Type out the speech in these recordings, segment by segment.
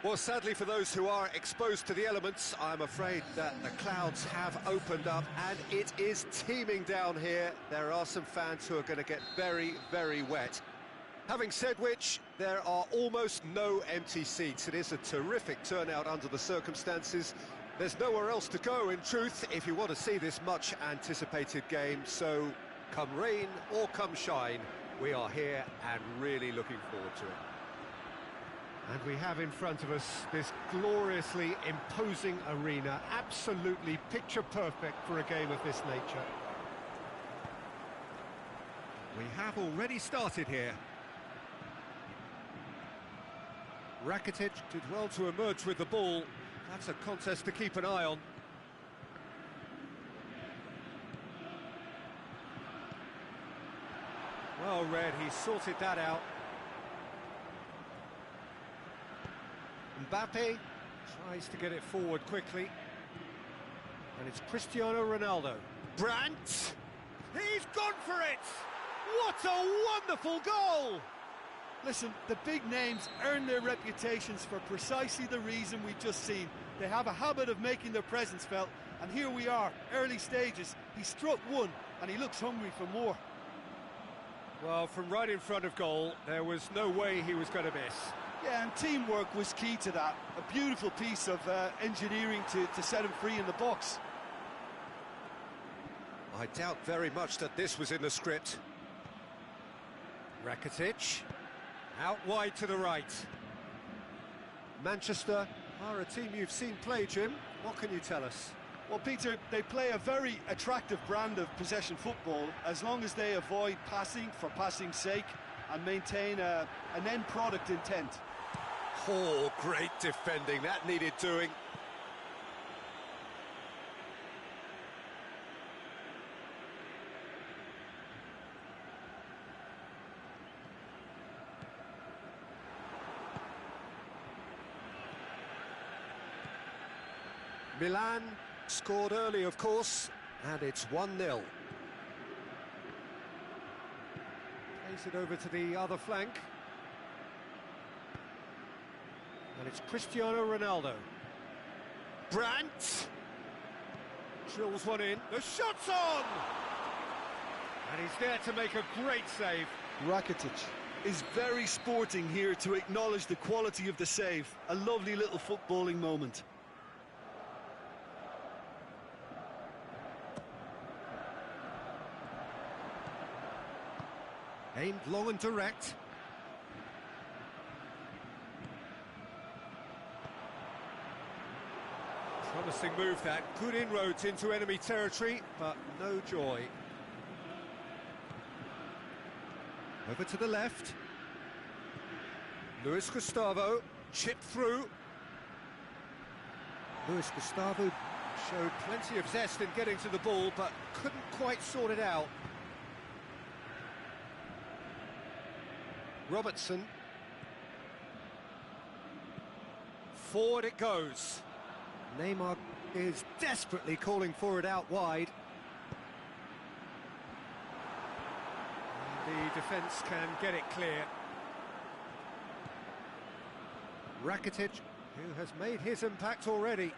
Well, sadly for those who are exposed to the elements, I'm afraid that the clouds have opened up and it is teeming down here. There are some fans who are going to get very, very wet. Having said which, there are almost no empty seats. It is a terrific turnout under the circumstances. There's nowhere else to go, in truth, if you want to see this much-anticipated game. So, come rain or come shine, we are here and really looking forward to it. And we have in front of us this gloriously imposing arena, absolutely picture-perfect for a game of this nature. We have already started here. Rakitic did well to emerge with the ball. That's a contest to keep an eye on. Well read, he sorted that out. Mbappe tries to get it forward quickly. And it's Cristiano Ronaldo. Brandt! He's gone for it! What a wonderful goal! Listen, the big names earn their reputations for precisely the reason we've just seen. They have a habit of making their presence felt, and here we are, early stages. He struck one, and he looks hungry for more. Well, from right in front of goal, there was no way he was going to miss. Yeah, and teamwork was key to that. A beautiful piece of engineering to set him free in the box. I doubt very much that this was in the script. Rakitic, out wide to the right. Manchester are a team you've seen play, Jim. What can you tell us? Well, Peter, they play a very attractive brand of possession football as long as they avoid passing for passing's sake and maintain an end product intent. Oh, great defending, that needed doing. Milan scored early, of course, and it's 1-0. Plays it over to the other flank. And it's Cristiano Ronaldo. Brandt! Drills one in. The shot's on! And he's there to make a great save. Rakitic is very sporting here to acknowledge the quality of the save. A lovely little footballing moment. Aimed long and direct. Promising move that. Good inroads into enemy territory, but no joy. Over to the left. Luis Gustavo, chipped through. Luis Gustavo showed plenty of zest in getting to the ball, but couldn't quite sort it out. Robertson. Forward it goes. Neymar is desperately calling for it out wide. And the defence can get it clear. Rakitic, who has made his impact already.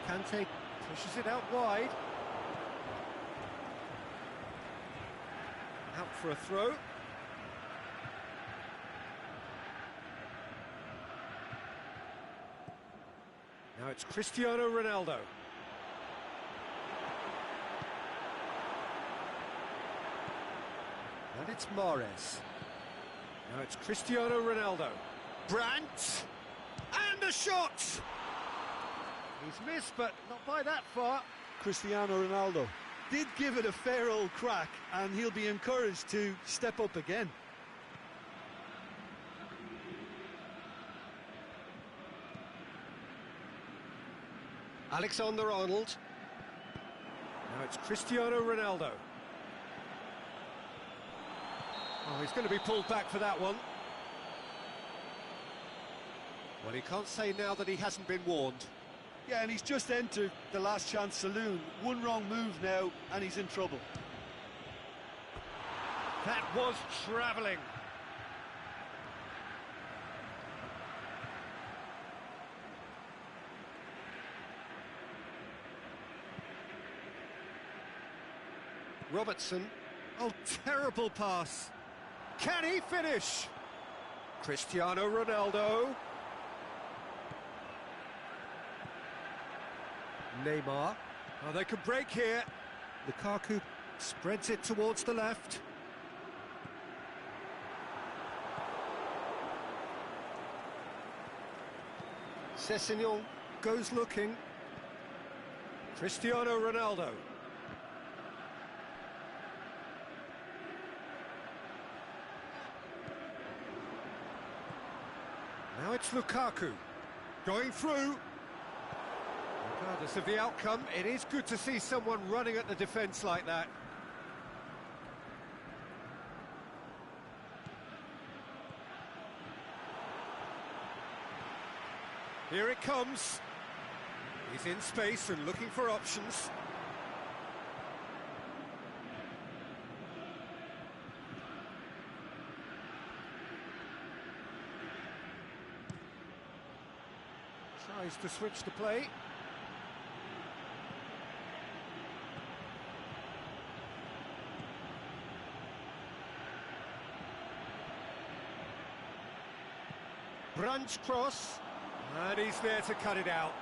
Kante pushes it out wide. Out for a throw. Now it's Cristiano Ronaldo. And it's Mahrez. Now it's Cristiano Ronaldo. Brandt! And a shot! He's missed, but not by that far. Cristiano Ronaldo did give it a fair old crack, and he'll be encouraged to step up again. Alexander-Arnold. Now it's Cristiano Ronaldo. Oh, he's going to be pulled back for that one. Well, he can't say now that he hasn't been warned. Yeah, and he's just entered the last chance saloon. One wrong move now, and he's in trouble. That was travelling. Robertson. Oh, terrible pass. Can he finish? Cristiano Ronaldo. Neymar. Oh, they could break here. Lukaku spreads it towards the left. Sessegnon goes looking. Cristiano Ronaldo. Now it's Lukaku going through. Regardless of the outcome, it is good to see someone running at the defence like that. Here it comes. He's in space and looking for options. Tries to switch the play. Branch cross, and he's there to cut it out.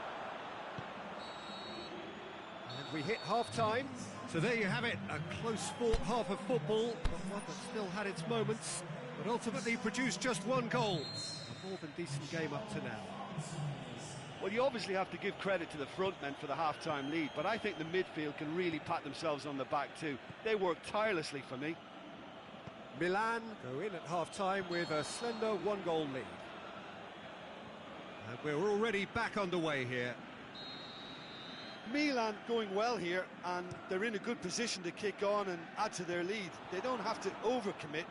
And we hit half-time. So there you have it, a close-fought half of football, but one that still had its moments, but ultimately produced just one goal. A more than decent game up to now. Well, you obviously have to give credit to the front men for the half-time lead, but I think the midfield can really pat themselves on the back too. They worked tirelessly for me. Milan go in at half-time with a slender one-goal lead. And we're already back underway here. Milan going well here, and they're in a good position to kick on and add to their lead. They don't have to overcommit,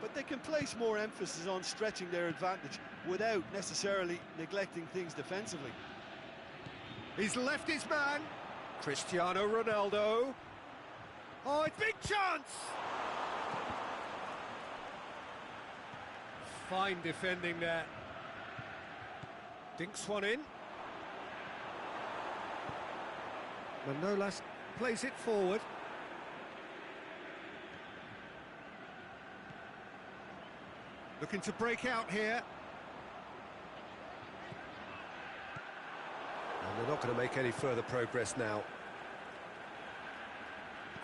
but they can place more emphasis on stretching their advantage without necessarily neglecting things defensively. He's left his man. Cristiano Ronaldo. Oh, big chance! Fine defending there. Dinks one in. Manolas plays it forward. Looking to break out here. And they're not going to make any further progress now.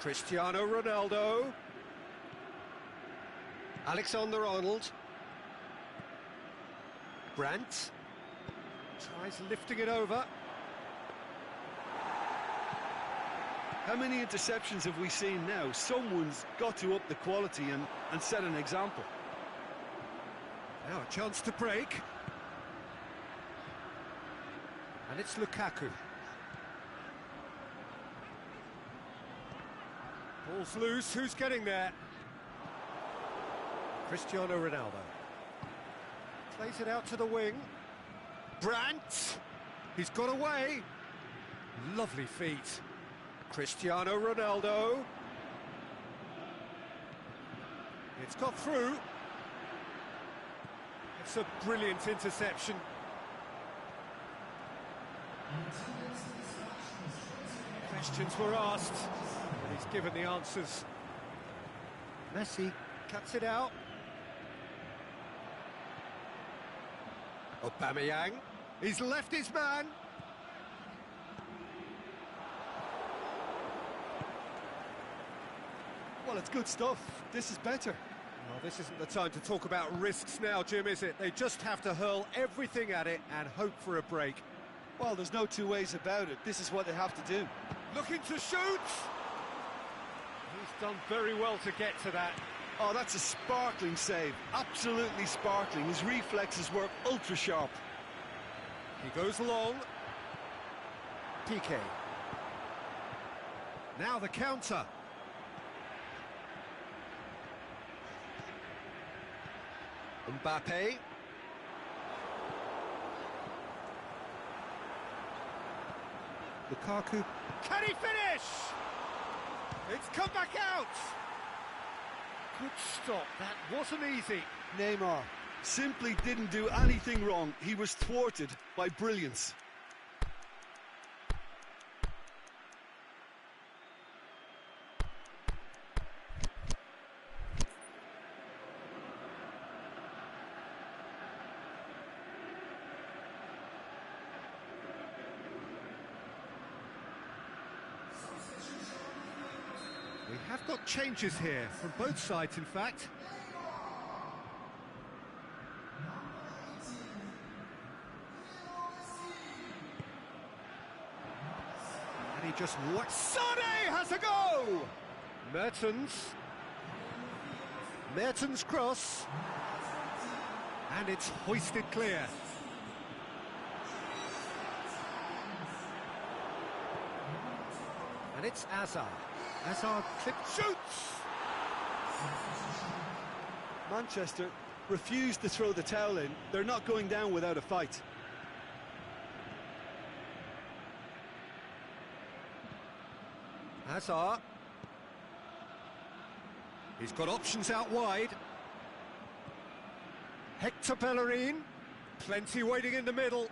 Cristiano Ronaldo. Alexander-Arnold. Brandt. Tries lifting it over. How many interceptions have we seen now? Someone's got to up the quality and set an example. Now a chance to break. And it's Lukaku. Ball's loose, who's getting there? Cristiano Ronaldo. Plays it out to the wing. Brandt! He's got away. Lovely feet. Cristiano Ronaldo. It's got through. It's a brilliant interception. Questions were asked, and he's given the answers. Messi cuts it out. Aubameyang. He's left his man. Well, it's good stuff. This is better. Well, this isn't the time to talk about risks now, Jim, is it? They just have to hurl everything at it and hope for a break. Well, there's no two ways about it. This is what they have to do. Looking to shoot! He's done very well to get to that. Oh, that's a sparkling save. Absolutely sparkling. His reflexes were ultra sharp. He goes long. Piqué. Now the counter. Mbappe. Lukaku. Can he finish? It's come back out. Good stop, that wasn't easy. Neymar simply didn't do anything wrong. He was thwarted by brilliance. We have got changes here, from both sides in fact. And he just what? Sane has a go! Mertens cross. And it's hoisted clear. And it's Hazard. Hazard shoots! Manchester refused to throw the towel in. They're not going down without a fight. Hazard. He's got options out wide. Hector Bellerin. Plenty waiting in the middle.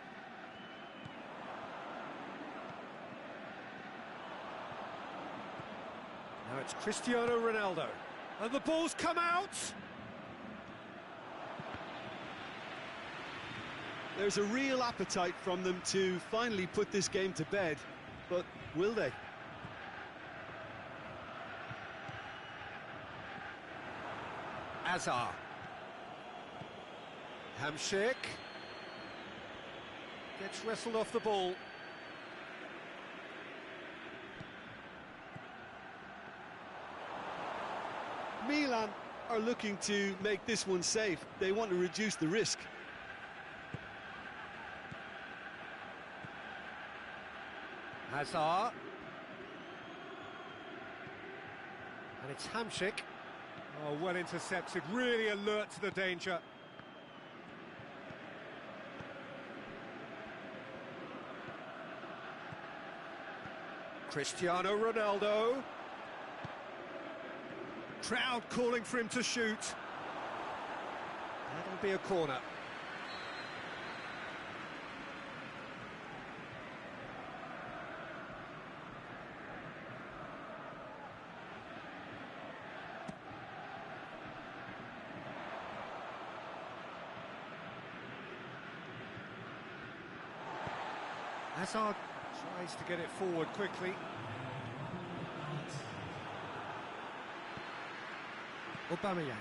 Now it's Cristiano Ronaldo. And the ball's come out! There's a real appetite from them to finally put this game to bed, but will they? Hazard. Hamsik. Gets wrestled off the ball. Milan are looking to make this one safe. They want to reduce the risk. Hazard. And it's Hamsik. Oh, well intercepted, really alert to the danger. Cristiano Ronaldo. Crowd calling for him to shoot. That'll be a corner. Hazard tries to get it forward quickly. Aubameyang.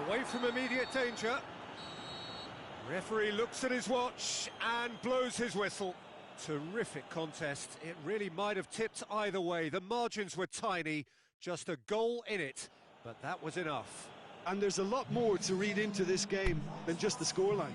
Away from immediate danger. Referee looks at his watch and blows his whistle. Terrific contest. It really might have tipped either way. The margins were tiny, just a goal in it, but that was enough. And there's a lot more to read into this game than just the scoreline.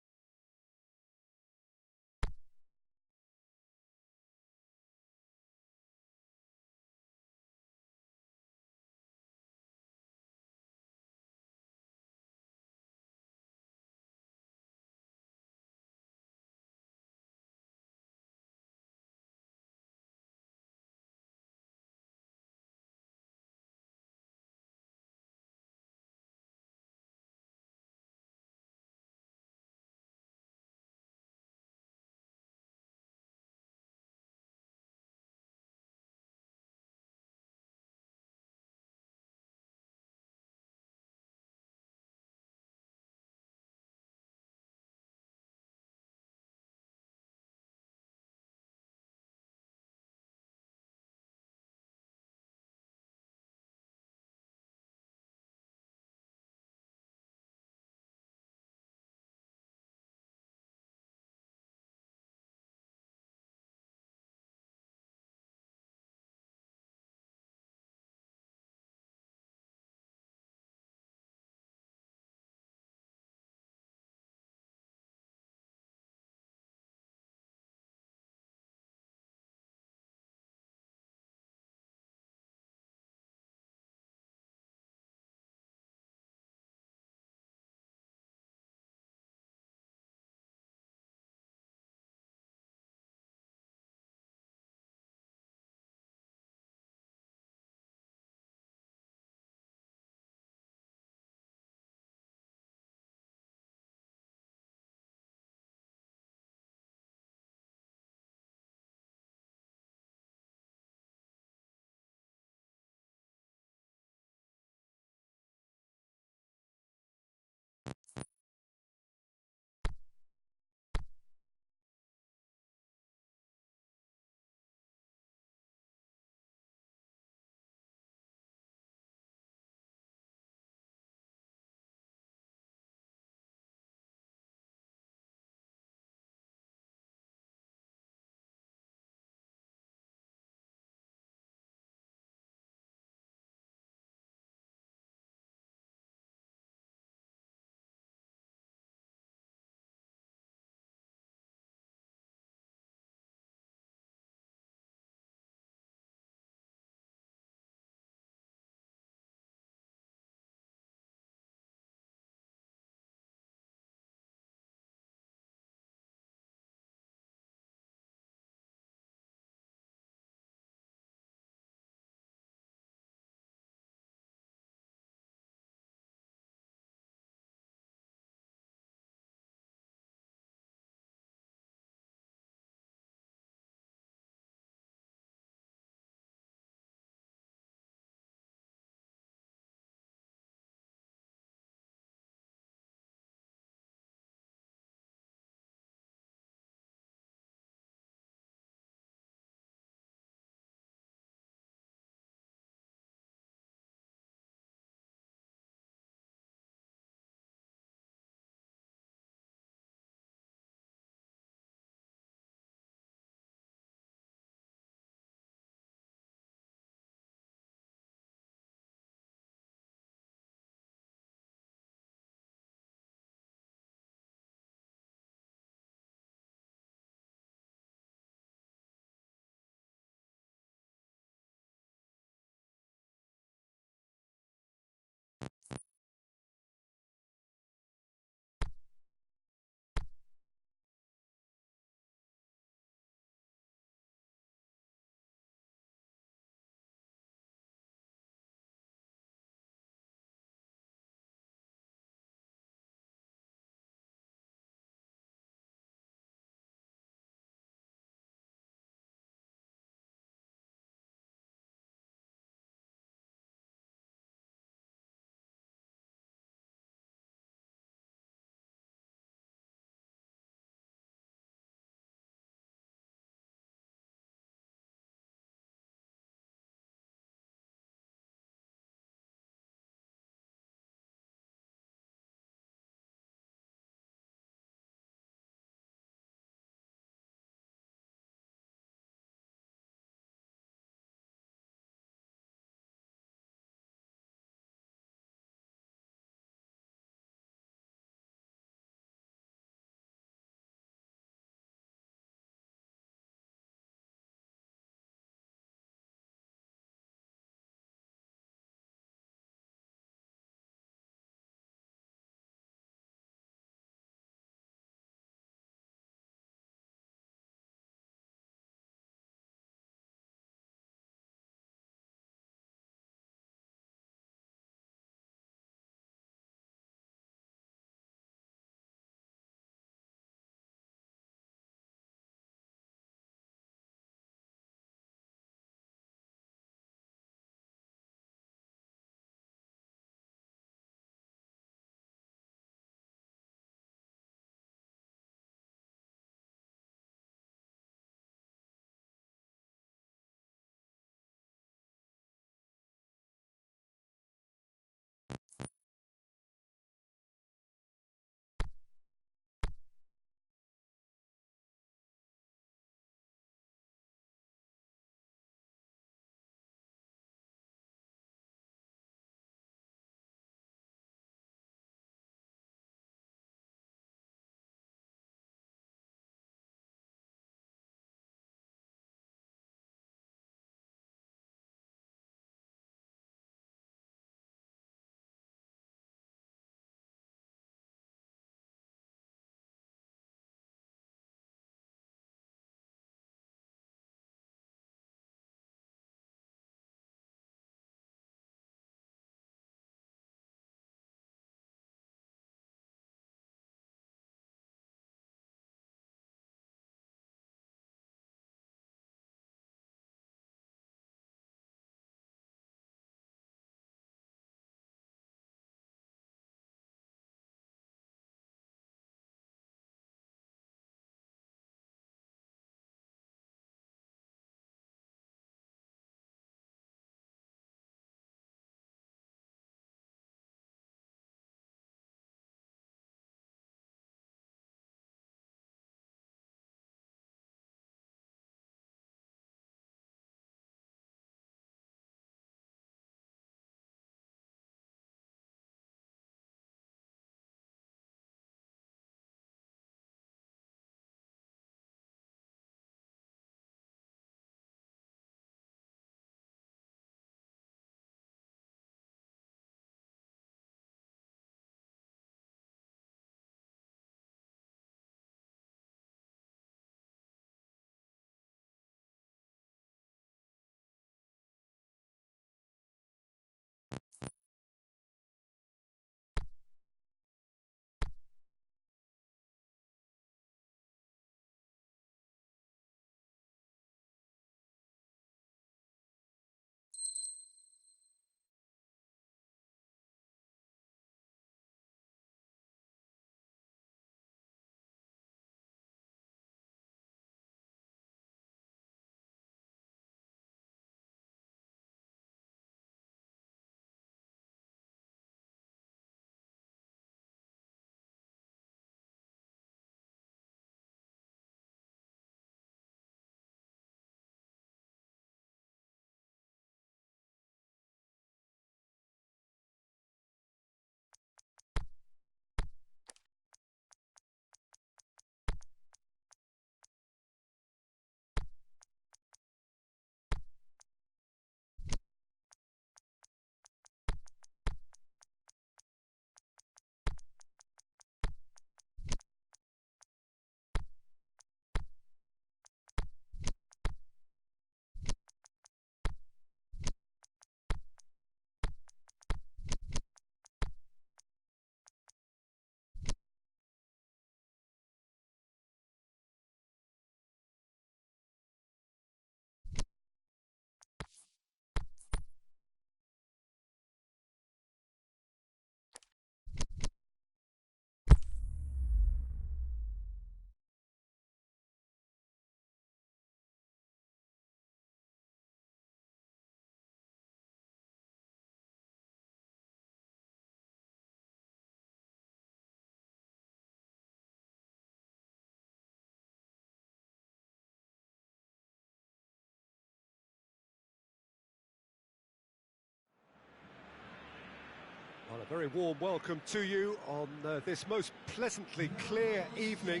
Very warm welcome to you on this most pleasantly clear evening.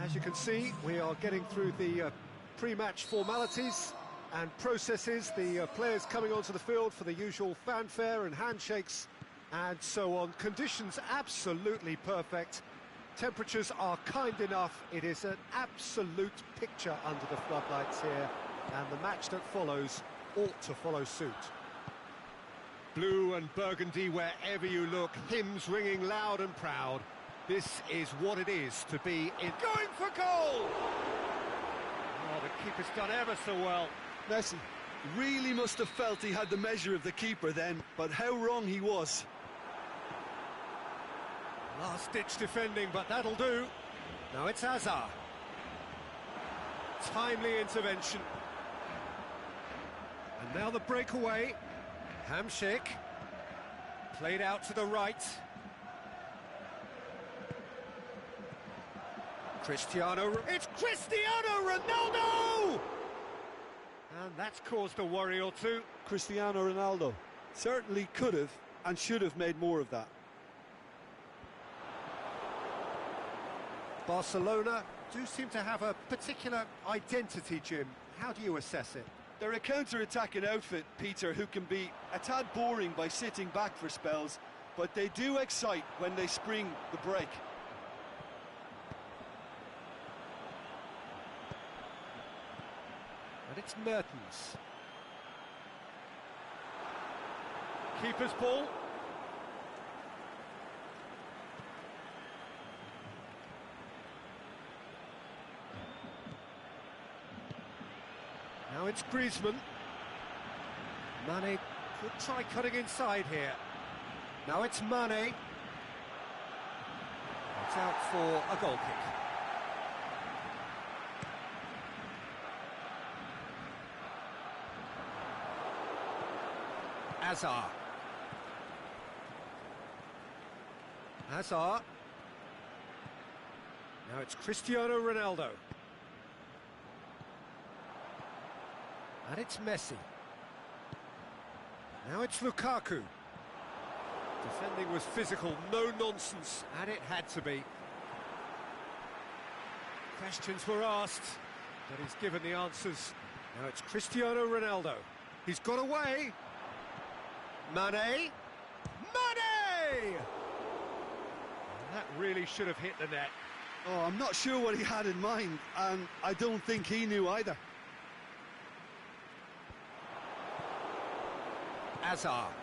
As you can see, we are getting through the pre-match formalities and processes, the players coming onto the field for the usual fanfare and handshakes and so on. Conditions absolutely perfect. Temperatures are kind enough. It is an absolute picture under the floodlights here, and the match that follows ought to follow suit. Blue and burgundy wherever you look, hymns ringing loud and proud. This is what it is to be in... Going for goal! Oh, the keeper's done ever so well. Messi really must have felt he had the measure of the keeper then, but how wrong he was. Last-ditch defending, but that'll do. Now it's Hazard. Timely intervention. And now the breakaway. Hamsik, played out to the right. It's Cristiano Ronaldo! And that's caused a worry or two. Cristiano Ronaldo certainly could have and should have made more of that. Barcelona do seem to have a particular identity, Jim. How do you assess it? They're a counter-attacking outfit, Peter, who can be a tad boring by sitting back for spells, but they do excite when they spring the break. And it's Mertens. Keeper's ball. Now it's Griezmann. Mane could try cutting inside here. Now it's Mane. It's out for a goal kick. Hazard. Now it's Cristiano Ronaldo. And it's Messi. Now it's Lukaku. Defending was physical, no nonsense, and it had to be. Questions were asked, but he's given the answers. Now it's Cristiano Ronaldo. He's got away. Mane! And that really should have hit the net. Oh, I'm not sure what he had in mind, and I don't think he knew either. Hazard.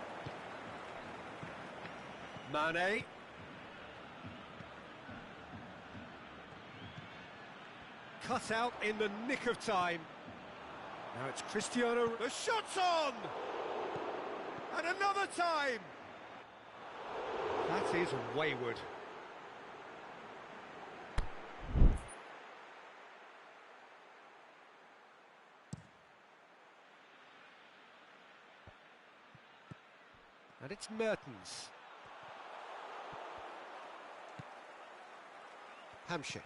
Mane. Cut out in the nick of time. Now it's Cristiano. The shot's on! And another time! That is wayward. And it's Mertens. Hamsik.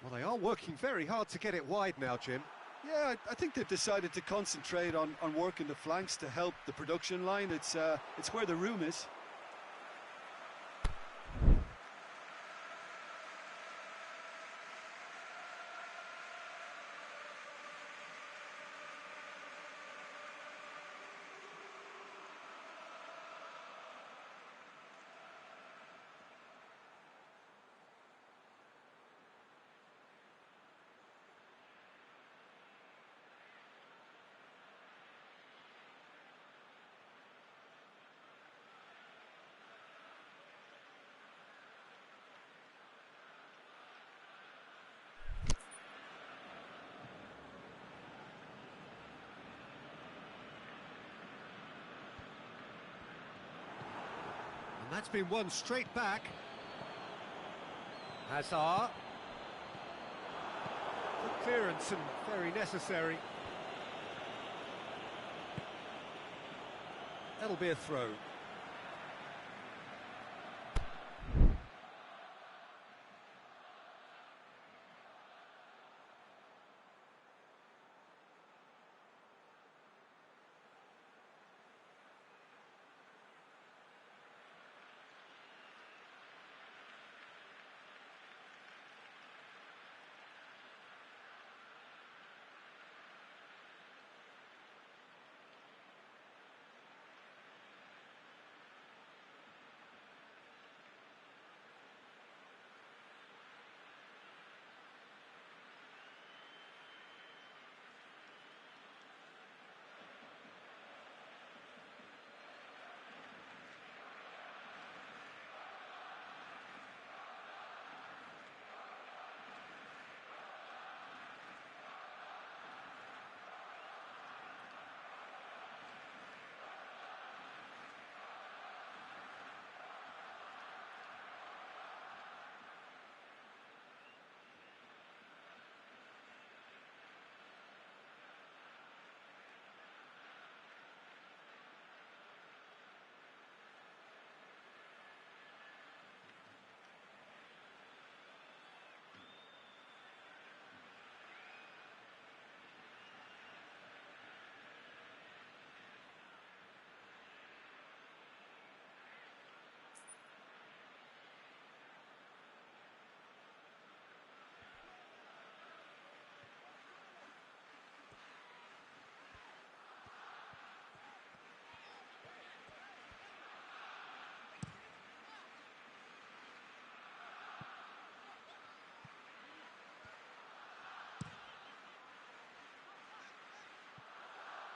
Well, they are working very hard to get it wide now, Jim. Yeah, I think they've decided to concentrate on working the flanks to help the production line. It's where the room is. And that's been won straight back. Hazard. Good clearance and very necessary. That'll be a throw.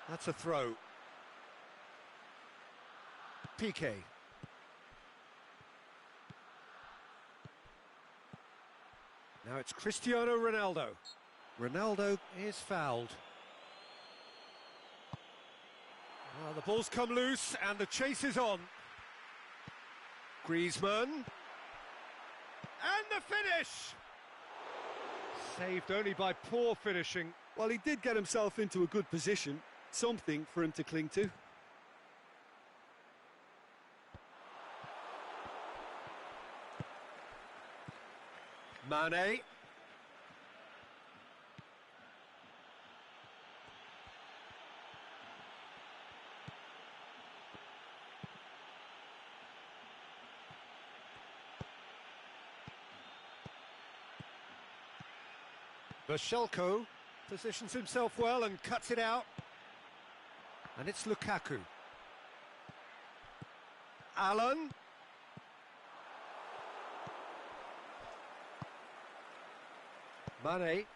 That's a throw. Piqué. Now it's Cristiano Ronaldo. Ronaldo is fouled. Well, the ball's come loose and the chase is on. Griezmann. And the finish! Saved only by poor finishing. Well, he did get himself into a good position, something for him to cling to. Mane. Vashelko positions himself well and cuts it out. And it's Lukaku. Allen. Mane.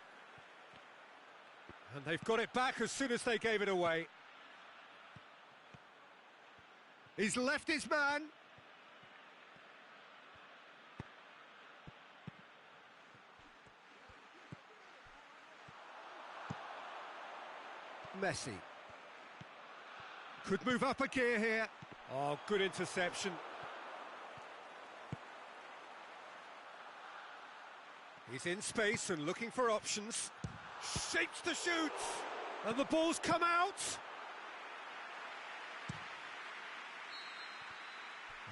And they've got it back as soon as they gave it away. He's left his man. Messi. Could move up a gear here. Oh, good interception. He's in space and looking for options. Shapes the shoot. And the ball's come out.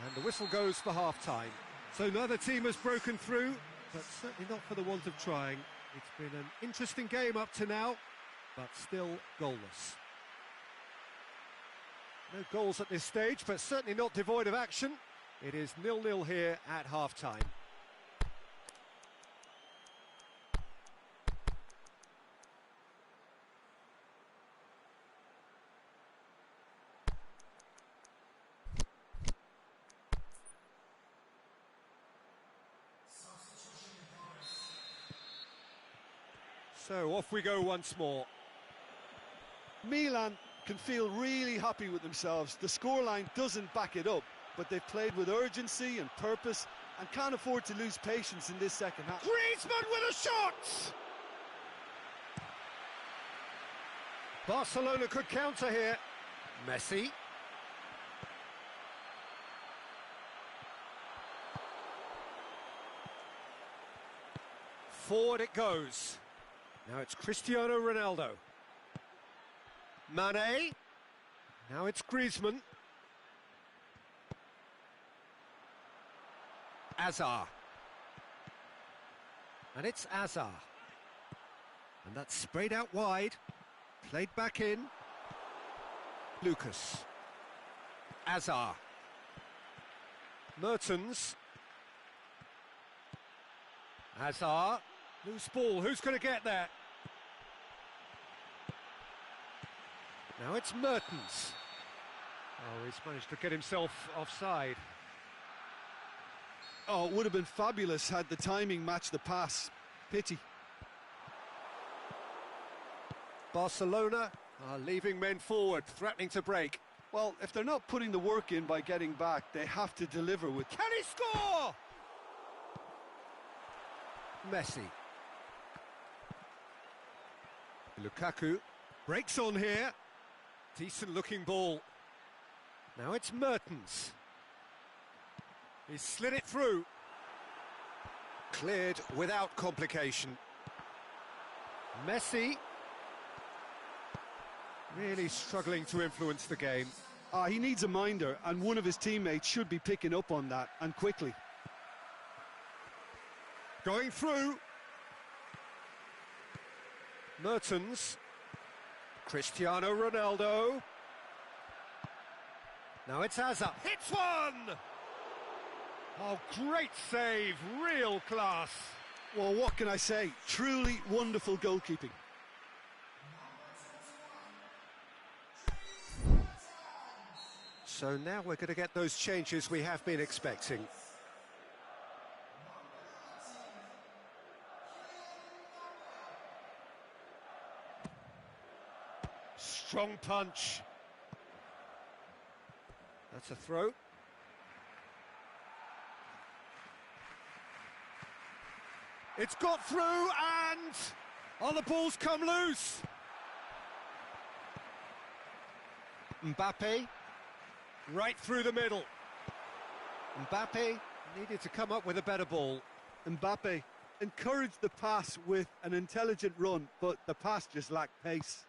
And the whistle goes for half-time. So neither team has broken through, but certainly not for the want of trying. It's been an interesting game up to now, but still goalless. No goals at this stage, but certainly not devoid of action. It is 0-0 here at half-time. So off we go once more. Milan can feel really happy with themselves. The scoreline doesn't back it up, but they've played with urgency and purpose and can't afford to lose patience in this second half. Griezmann with a shot! Barcelona could counter here. Messi. Forward it goes. Now it's Cristiano Ronaldo. Mane. Now it's Griezmann. Azar. And it's Azar. And that's sprayed out wide. Played back in. Lucas. Azar. Mertens. Azar. Loose ball. Who's going to get there? Now it's Mertens. Oh, he's managed to get himself offside. Oh, it would have been fabulous had the timing matched the pass. Pity. Barcelona are leaving men forward, threatening to break. Well, if they're not putting the work in by getting back, they have to deliver with... Can he score? Messi. Lukaku breaks on here. Decent looking ball. Now it's Mertens. He slid it through. Cleared without complication. Messi. Really struggling to influence the game. He needs a minder, and one of his teammates should be picking up on that, and quickly. Going through. Mertens. Cristiano Ronaldo. Now it's Hazard. Hits one! Oh, great save. Real class. Well, what can I say? Truly wonderful goalkeeping. So now we're going to get those changes we have been expecting. Strong punch. That's a throw. It's got through and... oh, the ball's come loose. Mbappe, right through the middle. Mbappe needed to come up with a better ball. Mbappe encouraged the pass with an intelligent run, but the pass just lacked pace.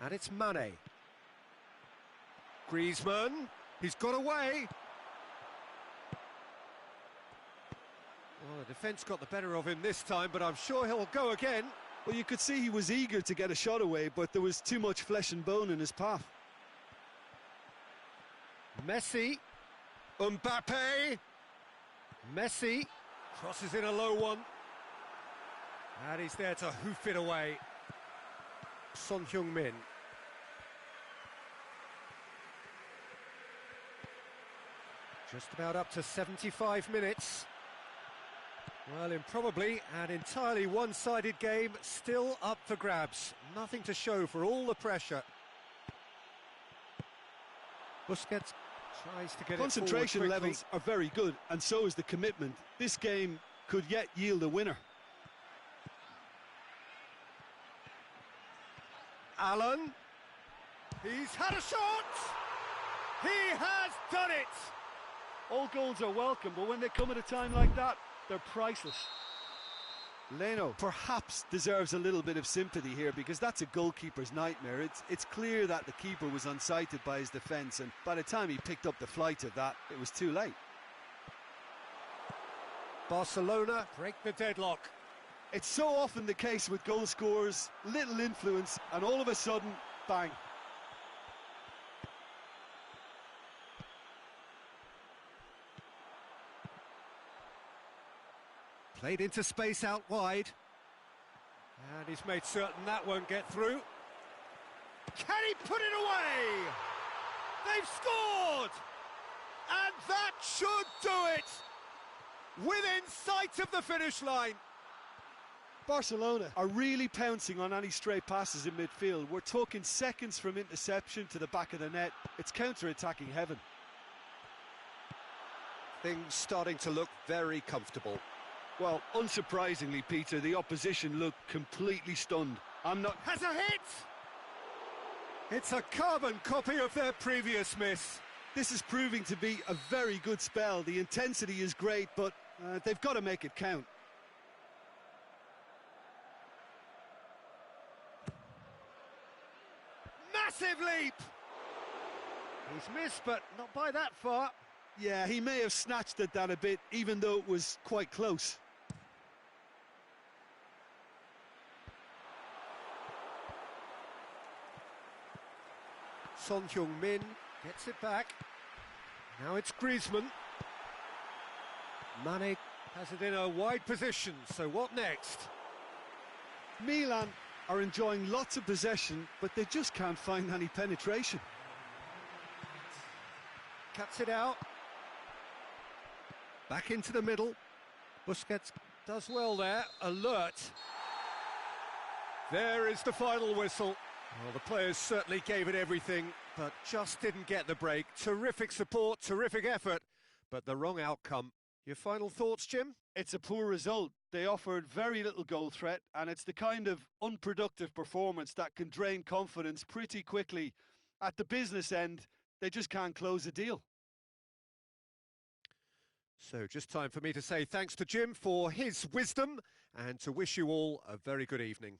And it's Mane. Griezmann, he's got away. Well, the defence got the better of him this time, but I'm sure he'll go again. Well, you could see he was eager to get a shot away, but there was too much flesh and bone in his path. Messi, Mbappe, Messi, crosses in a low one. And he's there to hoof it away. Son Heung-min. Just about up to 75 minutes. Well, in probably an entirely one-sided game, still up for grabs. Nothing to show for all the pressure. Busquets tries to get Concentration it forward quickly. levels are very good, and so is the commitment. This game could yet yield a winner. Allen, he's had a shot! He has done it! All goals are welcome, but when they come at a time like that, they're priceless. Leno perhaps deserves a little bit of sympathy here, because that's a goalkeeper's nightmare. It's clear that the keeper was unsighted by his defence, and by the time he picked up the flight of that, it was too late. Barcelona break the deadlock. It's so often the case with goal scorers, little influence, and all of a sudden, bang. Played into space out wide. And he's made certain that won't get through. Can he put it away? They've scored! And that should do it! Within sight of the finish line. Barcelona are really pouncing on any stray passes in midfield. We're talking seconds from interception to the back of the net. It's counter-attacking heaven. Things starting to look very comfortable. Well, unsurprisingly, Peter, the opposition look completely stunned. Has a hit! It's a carbon copy of their previous miss. This is proving to be a very good spell. The intensity is great, but they've got to make it count. Massive leap! He's missed, but not by that far. Yeah, he may have snatched at that a bit, even though it was quite close. Son Heung-min gets it back. Now it's Griezmann. Mane has it in a wide position, so what next? Milan are enjoying lots of possession, but they just can't find any penetration. Cuts it out. Back into the middle. Busquets does well there. Alert. There is the final whistle. Well, the players certainly gave it everything, but just didn't get the break. Terrific support, terrific effort, but the wrong outcome. Your final thoughts, Jim? It's a poor result. They offered very little goal threat, and it's the kind of unproductive performance that can drain confidence pretty quickly. At the business end, they just can't close a deal. So just time for me to say thanks to Jim for his wisdom and to wish you all a very good evening.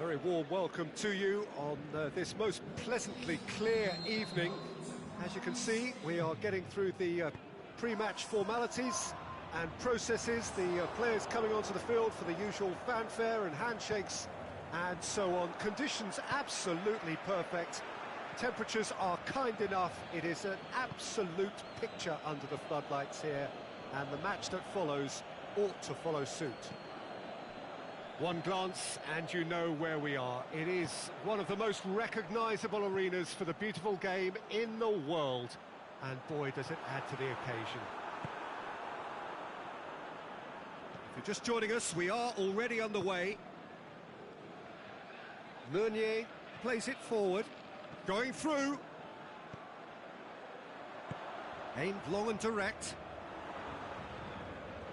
Very warm welcome to you on this most pleasantly clear evening. As you can see, we are getting through the pre-match formalities and processes, the players coming onto the field for the usual fanfare and handshakes and so on. Conditions absolutely perfect. Temperatures are kind enough. It is an absolute picture under the floodlights here, and the match that follows ought to follow suit. One glance and you know where we are. It is one of the most recognisable arenas for the beautiful game in the world, and boy does it add to the occasion. If you're just joining us, we are already underway. Meunier plays it forward, going through. Aimed long and direct.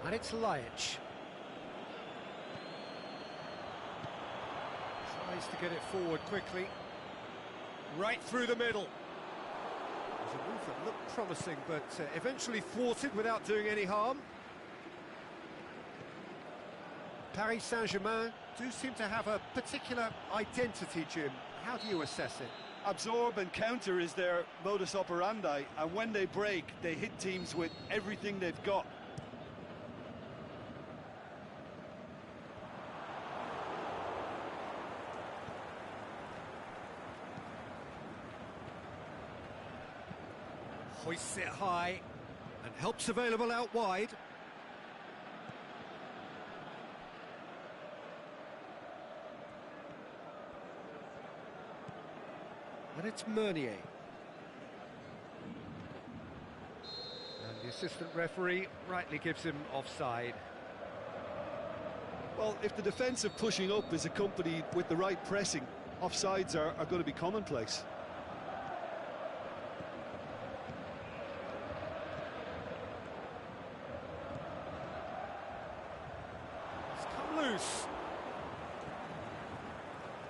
And it's Laic. Tries to get it forward quickly. Right through the middle. It was a move that looked promising, but eventually thwarted without doing any harm. Paris Saint-Germain do seem to have a particular identity, Jim. How do you assess it? Absorb and counter is their modus operandi, and when they break, they hit teams with everything they've got. Hoists it high, and help's available out wide. And it's Meunier. And the assistant referee rightly gives him offside. Well, if the defensive pushing up is accompanied with the right pressing, offsides are going to be commonplace. It's come loose.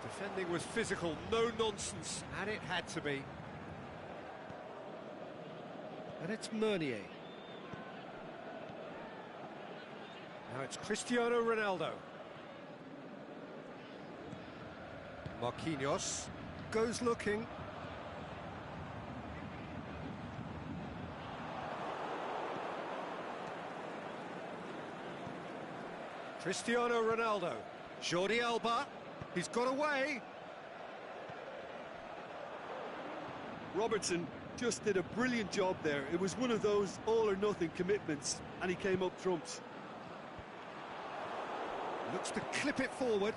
Defending was physical, no nonsense, and it had to be. And it's Meunier. Now it's Cristiano Ronaldo. Marquinhos goes looking. Cristiano Ronaldo. Jordi Alba. He's got away. Robertson just did a brilliant job there. It was one of those all-or-nothing commitments, and he came up trumps. Looks to clip it forward.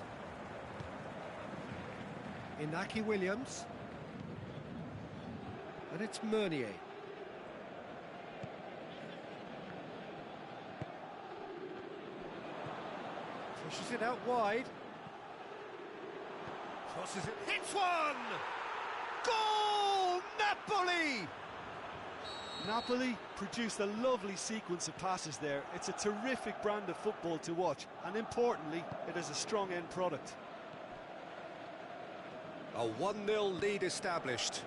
Inaki Williams. And it's Meunier. Pushes it out wide. Crosses it, hits one! Goal! Napoli! Napoli produced a lovely sequence of passes there. It's a terrific brand of football to watch, and importantly, it is a strong end product. A 1-0 lead established.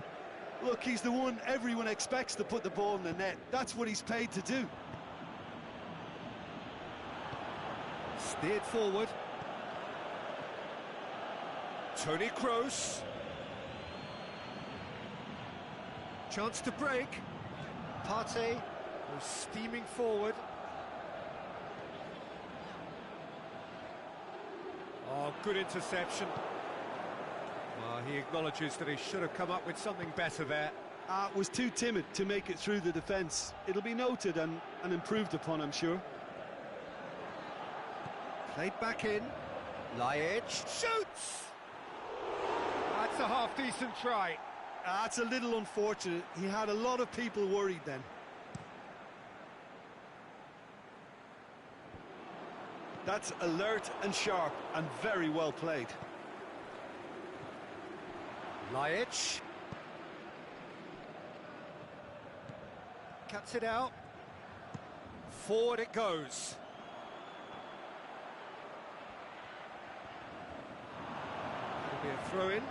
Look, he's the one everyone expects to put the ball in the net. That's what he's paid to do. Steered forward. Toni Kroos. Chance to break. Partey was steaming forward. Oh, good interception. He acknowledges that he should have come up with something better there. Was too timid to make it through the defence. It'll be noted and improved upon, I'm sure. Played back in. Laic shoots! That's a half-decent try. That's a little unfortunate. He had a lot of people worried then. That's alert and sharp and very well played. Laic. Cuts it out. Forward it goes. That'll be a throw-in.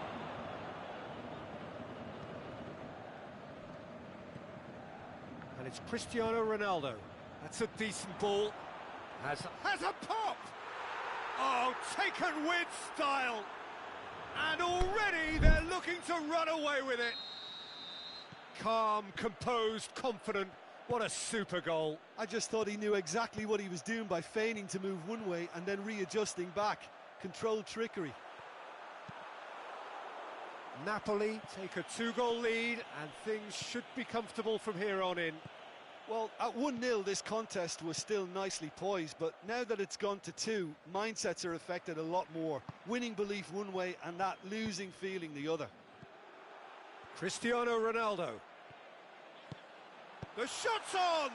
And it's Cristiano Ronaldo. That's a decent ball. Has a pop! Oh, taken with style! And already they're looking to run away with it. Calm, composed, confident. What a super goal. I just thought he knew exactly what he was doing by feigning to move one way and then readjusting back. Controlled trickery. Napoli take a 2-goal lead and things should be comfortable from here on in. Well, at 1-0 this contest was still nicely poised, but now that it's gone to 2, mindsets are affected a lot more. Winning belief one way and that losing feeling the other. Cristiano Ronaldo. The shot's on!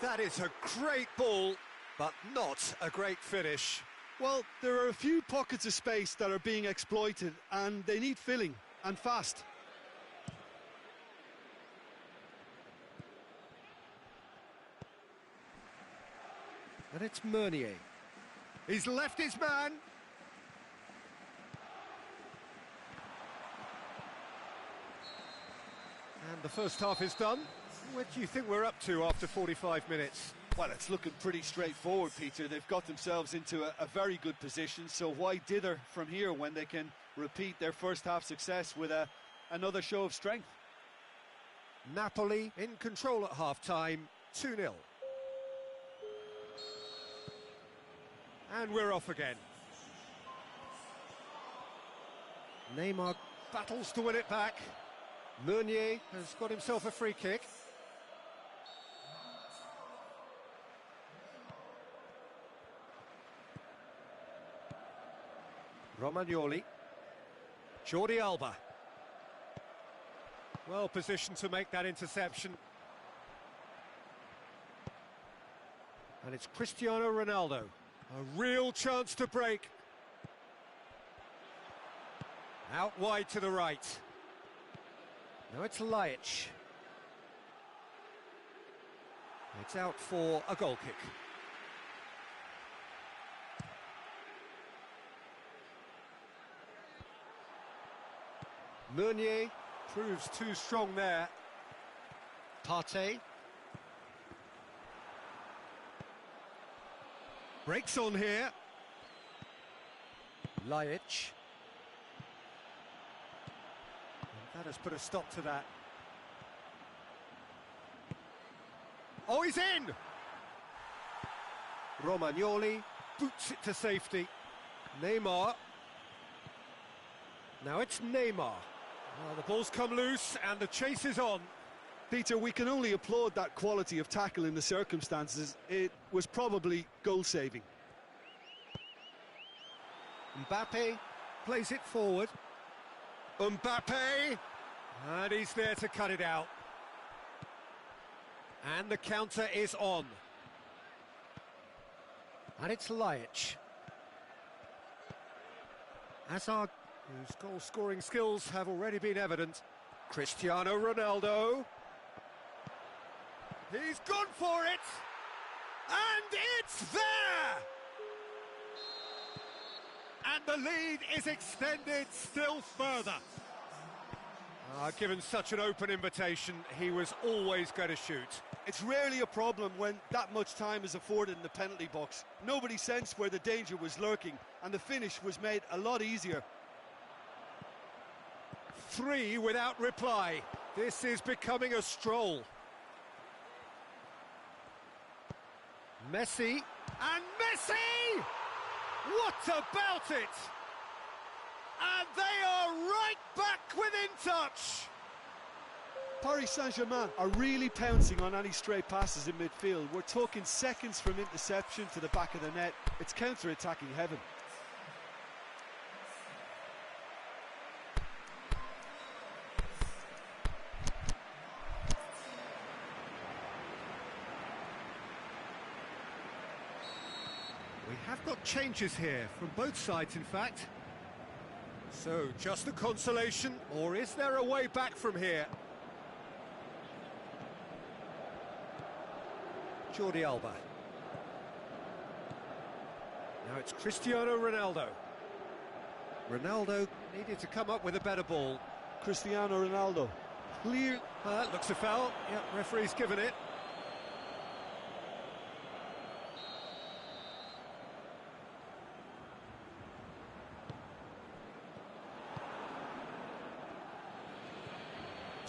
That is a great ball, but not a great finish. Well, there are a few pockets of space that are being exploited and they need filling, and fast. And it's Meunier. He's left his man. And the first half is done. What do you think we're up to after 45 minutes? Well, it's looking pretty straightforward, Peter. They've got themselves into a very good position, so why dither from here when they can repeat their first half success with another show of strength? Napoli in control at half-time, 2-0. And we're off again. Neymar battles to win it back. Meunier has got himself a free kick. Romagnoli. Jordi Alba. Well positioned to make that interception. And it's Cristiano Ronaldo. A real chance to break. Out wide to the right. Now it's Laic. It's out for a goal kick. Meunier proves too strong there. Partey. Breaks on here. Laic. And that has put a stop to that. Oh, he's in! Romagnoli boots it to safety. Neymar. Now it's Neymar. Well, the ball's come loose and the chase is on. Peter, we can only applaud that quality of tackle in the circumstances. It was probably goal-saving. Mbappe plays it forward. Mbappe! And he's there to cut it out. And the counter is on. And it's Laic. Hazard, whose goal-scoring skills have already been evident. Cristiano Ronaldo. He's gone for it! And it's there! And the lead is extended still further. Given such an open invitation, he was always going to shoot. It's rarely a problem when that much time is afforded in the penalty box. Nobody sensed where the danger was lurking, and the finish was made a lot easier. 3 without reply. This is becoming a stroll. Messi. And Messi! What about it? And they are right back within touch. Paris Saint-Germain are really pouncing on any stray passes in midfield. We're talking seconds from interception to the back of the net. It's counter-attacking heaven. We have got changes here from both sides, in fact. So, just a consolation, or is there a way back from here? Jordi Alba. Now it's Cristiano Ronaldo. Ronaldo needed to come up with a better ball. Cristiano Ronaldo. Clear. Looks a foul. Yeah, referee's given it.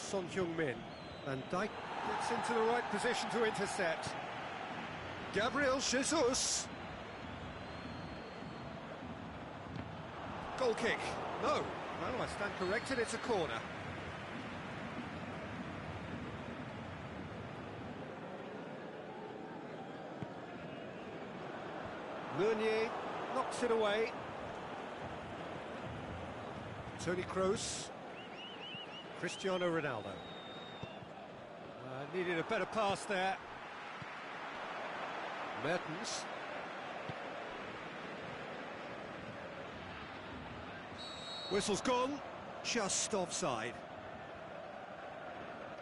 Son Heung-min. Van Dijk gets into the right position to intercept. Gabriel Jesus. Goal kick. No. Well, I stand corrected, it's a corner. Meunier knocks it away. Toni Kroos. Cristiano Ronaldo. Needed a better pass there. Mertens. Whistle's gone. Just offside.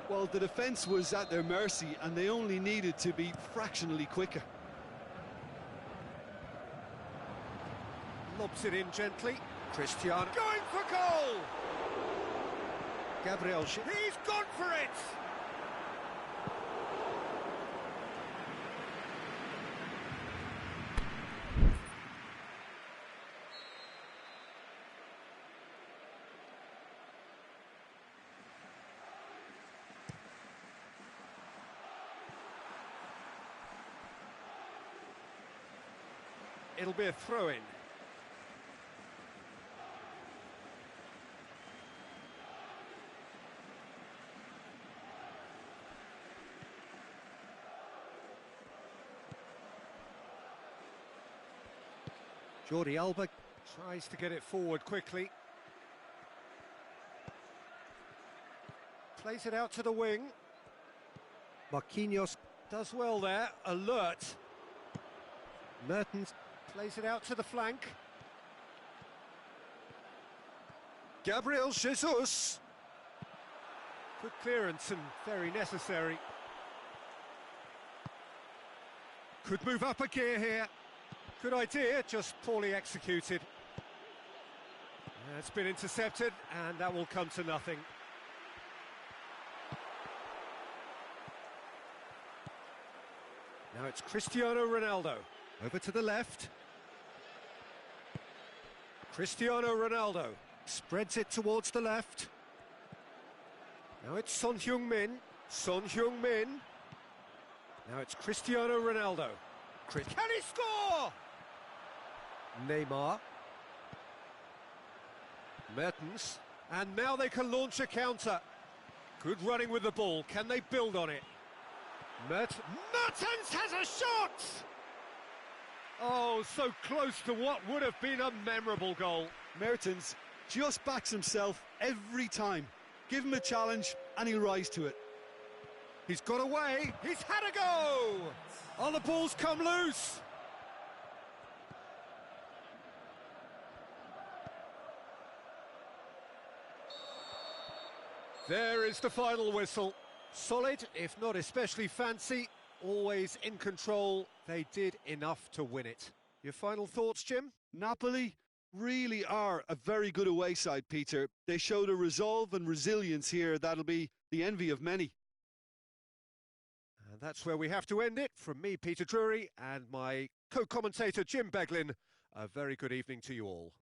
Well, the defence was at their mercy and they only needed to be fractionally quicker. Lobs it in gently. Cristiano going for goal! Gabriel, he's gone for it! It'll be a throw-in. Jordi Alba tries to get it forward quickly. Plays it out to the wing. Marquinhos does well there, alert. Mertens plays it out to the flank. Gabriel Jesus. Good clearance and very necessary. Could move up a gear here. Good idea, just poorly executed. It's been intercepted, and that will come to nothing. Now it's Cristiano Ronaldo. Over to the left. Cristiano Ronaldo spreads it towards the left. Now it's Son Heung-min. Son Heung-min. Now it's Cristiano Ronaldo. Can he score? Neymar. Mertens. And now they can launch a counter. Good running with the ball. Can they build on it? Mertens has a shot! Oh, so close to what would have been a memorable goal. Mertens just backs himself every time. Give him a challenge and he'll rise to it. He's got away. He's had a go! Oh, the ball's come loose. There is the final whistle. Solid, if not especially fancy, always in control. They did enough to win it. Your final thoughts, Jim? Napoli really are a very good away side, Peter. They showed a resolve and resilience here that'll be the envy of many. And that's where we have to end it. From me, Peter Drury, and my co-commentator, Jim Beglin, a very good evening to you all.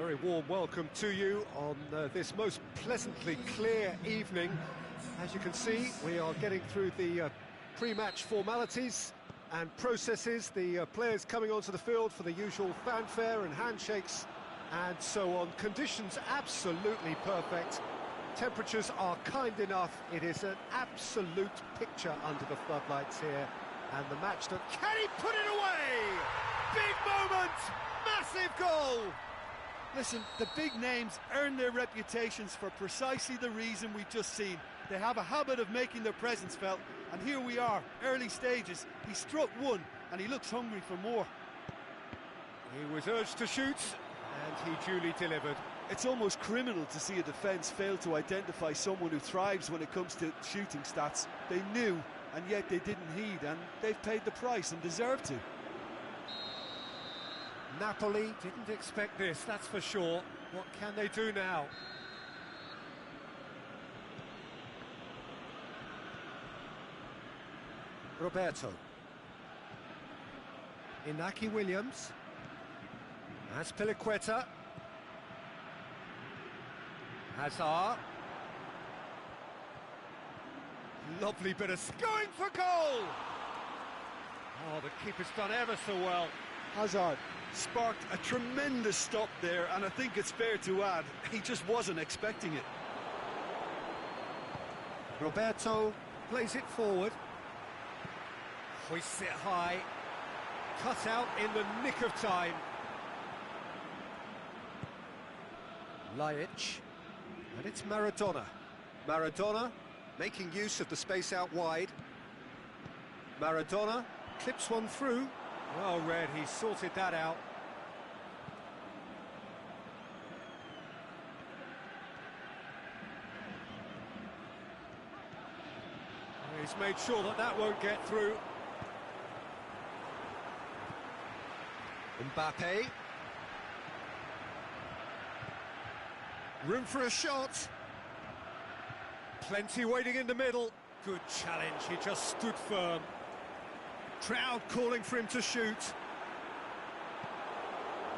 Very warm welcome to you on this most pleasantly clear evening. As you can see, we are getting through the pre-match formalities and processes, the players coming onto the field for the usual fanfare and handshakes and so on. Conditions absolutely perfect. Temperatures are kind enough. It is an absolute picture under the floodlights here. And the match that... Can he put it away? Big moment! Massive goal! Listen, the big names earn their reputations for precisely the reason we've just seen. They have a habit of making their presence felt, and here we are, early stages. He struck one, and he looks hungry for more. He was urged to shoot, and he duly delivered. It's almost criminal to see a defence fail to identify someone who thrives when it comes to shooting stats. They knew, and yet they didn't heed, and they've paid the price and deserve to. Napoli didn't expect this, that's for sure. What can they do now? Roberto. Inaki Williams. Azpilicueta. Hazard. Lovely bit of going for goal! Oh, the keeper's done ever so well. Hazard sparked a tremendous stop there, and I think it's fair to add, he just wasn't expecting it. Roberto plays it forward. Hoists it high. Cut out in the nick of time. Laic. And it's Maradona. Maradona making use of the space out wide. Maradona clips one through. Well read, he sorted that out. He's made sure that that won't get through. Mbappe. Room for a shot. Plenty waiting in the middle. Good challenge, he just stood firm. Crowd calling for him to shoot.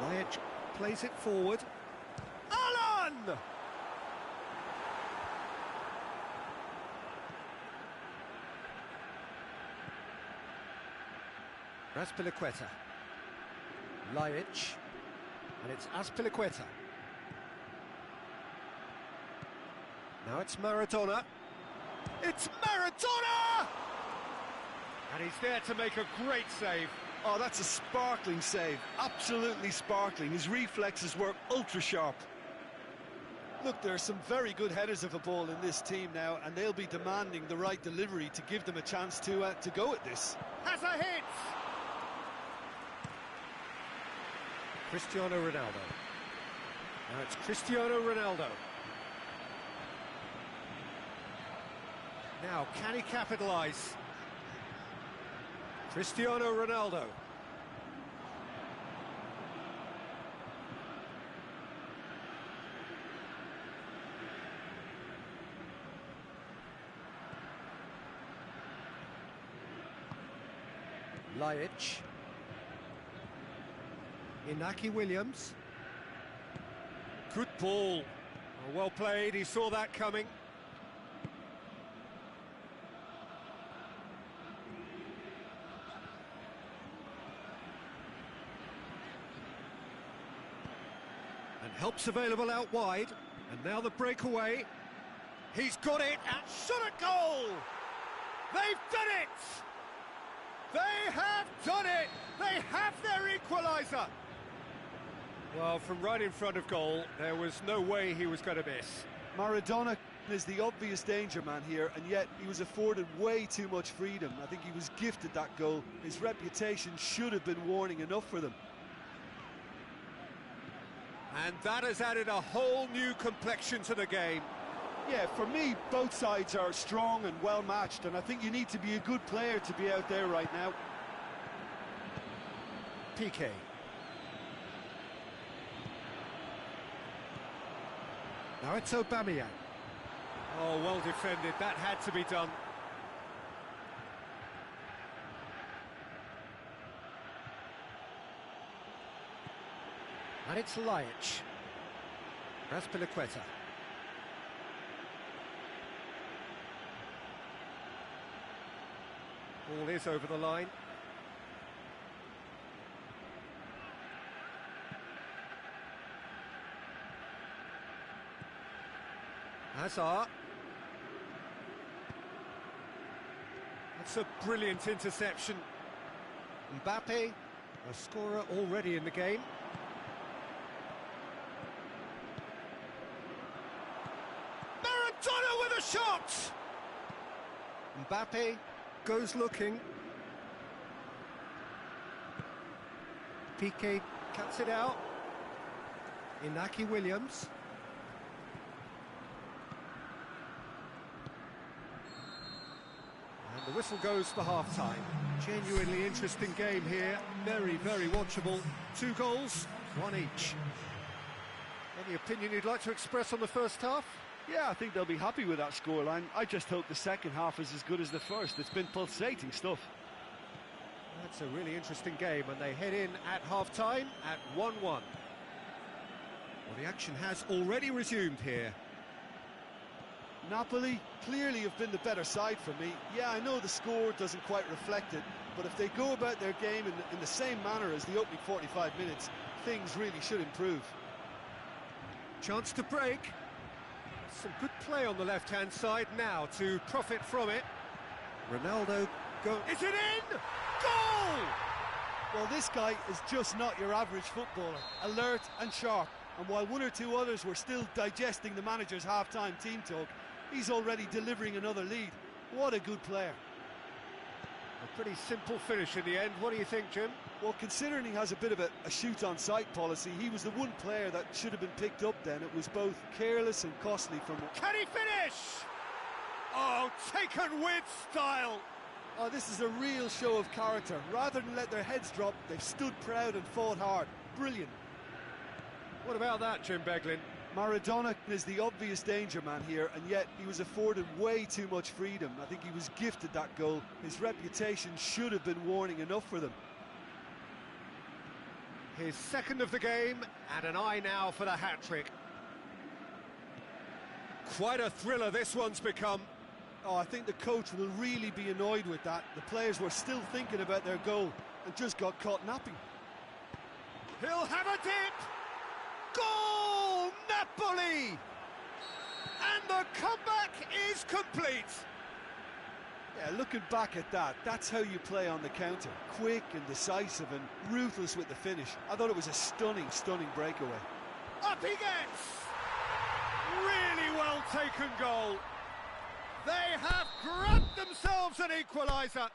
Laic plays it forward. Alan! Azpilicueta. Laic. And it's Azpilicueta. Now it's Maradona. It's Maradona! And he's there to make a great save. Oh, that's a sparkling save. Absolutely sparkling. His reflexes were ultra sharp. Look, there are some very good headers of a ball in this team now, and they'll be demanding the right delivery to give them a chance to go at this. Has a hit! Cristiano Ronaldo. Now it's Cristiano Ronaldo. Now, can he capitalise? Cristiano Ronaldo. Laic. Inaki Williams. Good ball. Well played, he saw that coming. And help's available out wide. And now the breakaway. He's got it and shot a goal! They've done it! They have done it! They have their equaliser! Well, from right in front of goal, there was no way he was going to miss. Maradona is the obvious danger man here, and yet he was afforded way too much freedom. I think he was gifted that goal. His reputation should have been warning enough for them. And that has added a whole new complexion to the game. Yeah, for me, both sides are strong and well matched, and I think you need to be a good player to be out there right now. PK. Now it's Aubameyang. Oh, well defended. That had to be done. And it's Laic. Raspilicueta. Ball is over the line. Hazard. That's a brilliant interception. Mbappe, a scorer already in the game. Maradona with a shot! Mbappe goes looking. Piqué cuts it out. Inaki Williams. And the whistle goes for half-time. Genuinely interesting game here. Very, very watchable. 2 goals, 1 each. Any opinion you'd like to express on the first half? Yeah, I think they'll be happy with that scoreline. I just hope the second half is as good as the first. It's been pulsating stuff. That's a really interesting game, and they head in at half-time at 1-1. Well, the action has already resumed here. Napoli clearly have been the better side for me. Yeah, I know the score doesn't quite reflect it, but if they go about their game in the same manner as the opening 45 minutes, things really should improve. Chance to break. Some good play on the left-hand side now to profit from it. Ronaldo go. Is it in? Goal! Well, this guy is just not your average footballer. Alert and sharp. And while 1 or 2 others were still digesting the manager's half-time team talk, he's already delivering another lead. What a good player. A pretty simple finish in the end. What do you think, Jim? Well, considering he has a bit of a shoot-on-sight policy, he was the one player that should have been picked up then. It was both careless and costly from... Can he finish? Oh, taken with style. Oh, this is a real show of character. Rather than let their heads drop, they've stood proud and fought hard. Brilliant. What about that, Jim Beglin? Maradona is the obvious danger man here, and yet he was afforded way too much freedom. I think he was gifted that goal. His reputation should have been warning enough for them. His second of the game, and an eye now for the hat-trick. Quite a thriller this one's become. Oh, I think the coach will really be annoyed with that. The players were still thinking about their goal and just got caught napping. He'll have a dip! Goal! Napoli! And the comeback is complete. Yeah, looking back at that, that's how you play on the counter. Quick and decisive and ruthless with the finish. I thought it was a stunning, stunning breakaway. Up he gets! Really well taken goal. They have grabbed themselves an equaliser.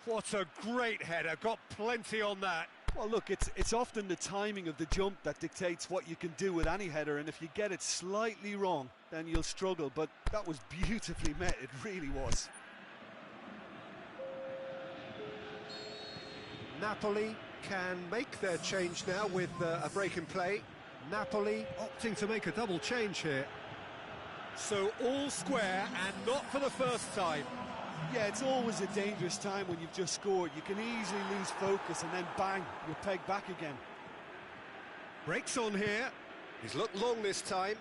What a great header, got plenty on that. Well, look, it's often the timing of the jump that dictates what you can do with any header, and if you get it slightly wrong, then you'll struggle, but that was beautifully met, it really was. Napoli can make their change now with a break in play. Napoli opting to make a double change here. So all square, and not for the first time. Yeah, it's always a dangerous time when you've just scored. You can easily lose focus and then bang, you're pegged back again. Breaks on here. He's looked long this time.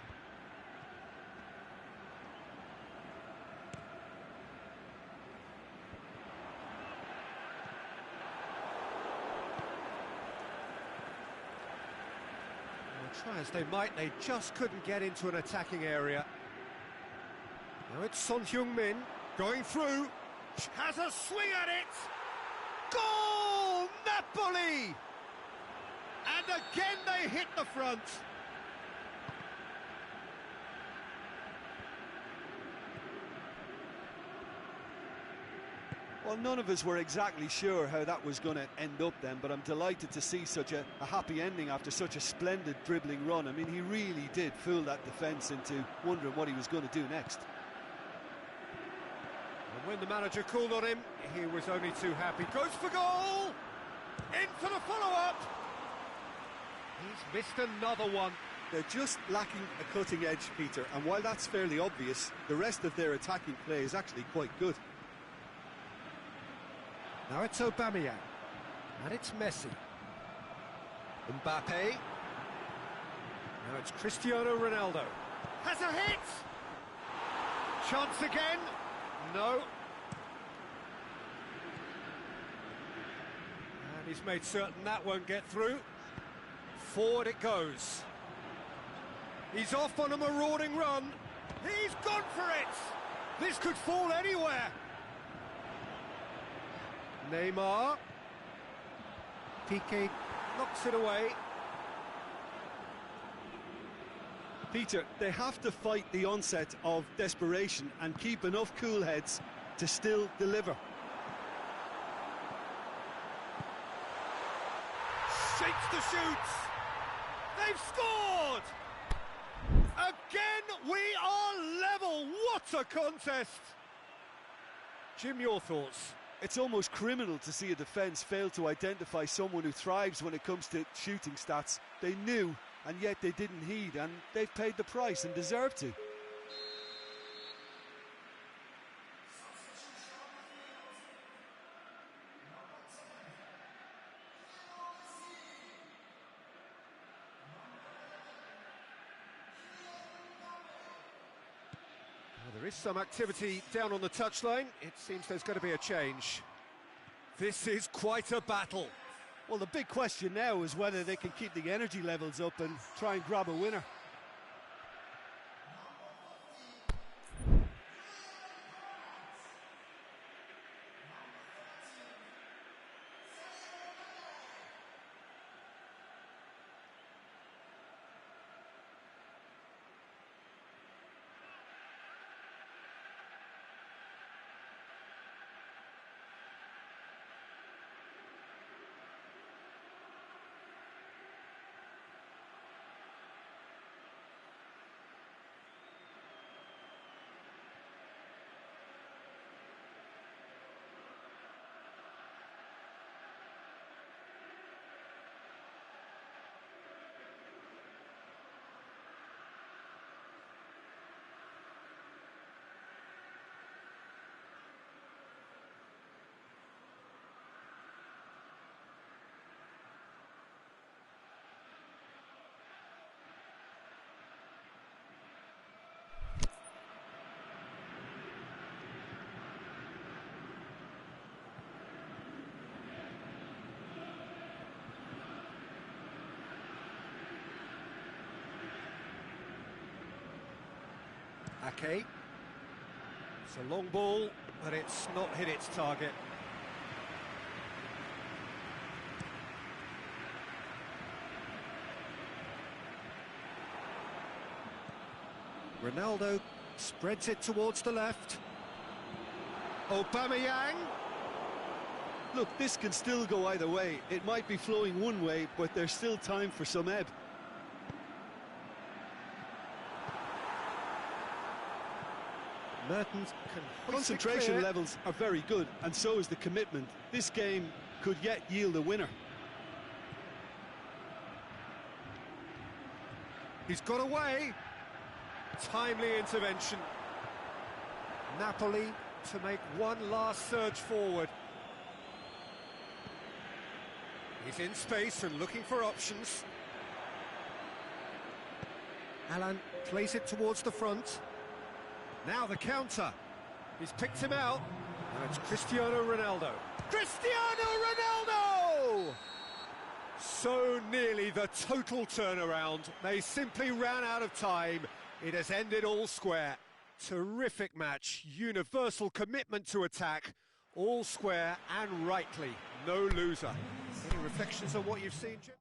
Well, try as they might, they just couldn't get into an attacking area. Now it's Son Heung-min going through. Has a swing at it! Goal! Napoli! And again they hit the front. Well, none of us were exactly sure how that was going to end up then, but I'm delighted to see such a happy ending after such a splendid dribbling run. I mean, he really did fool that defence into wondering what he was going to do next. And when the manager called on him, he was only too happy. Goes for goal! In for the follow-up! He's missed another one. They're just lacking a cutting edge, Peter, and while that's fairly obvious, the rest of their attacking play is actually quite good. Now it's Aubameyang, and it's Messi. Mbappe. Now it's Cristiano Ronaldo. Has a hit! Chance again. No. And he's made certain that won't get through. Forward it goes. He's off on a marauding run. He's gone for it! This could fall anywhere. Neymar. Piqué knocks it away. Peter, they have to fight the onset of desperation and keep enough cool heads to still deliver. Shakes the shoots. They've scored! Again, we are level. What a contest! Jim, your thoughts? It's almost criminal to see a defence fail to identify someone who thrives when it comes to shooting stats. They knew, and yet they didn't heed, and they've paid the price and deserve to. There is some activity down on the touchline. It seems there's going to be a change. This is quite a battle. Well, the big question now is whether they can keep the energy levels up and try and grab a winner. Ake. It's a long ball, but it's not hit its target. Ronaldo spreads it towards the left. Aubameyang. Look, this can still go either way. It might be flowing one way, but there's still time for some ebb. Mertens can Concentration levels are very good, and so is the commitment. This game could yet yield a winner. He's got away. Timely intervention. Napoli to make one last surge forward. He's in space and looking for options. Alan plays it towards the front. Now the counter. He's picked him out. Now it's Cristiano Ronaldo. Cristiano Ronaldo! So nearly the total turnaround. They simply ran out of time. It has ended all square. Terrific match. Universal commitment to attack. All square and rightly. No loser. Any reflections on what you've seen, Jim?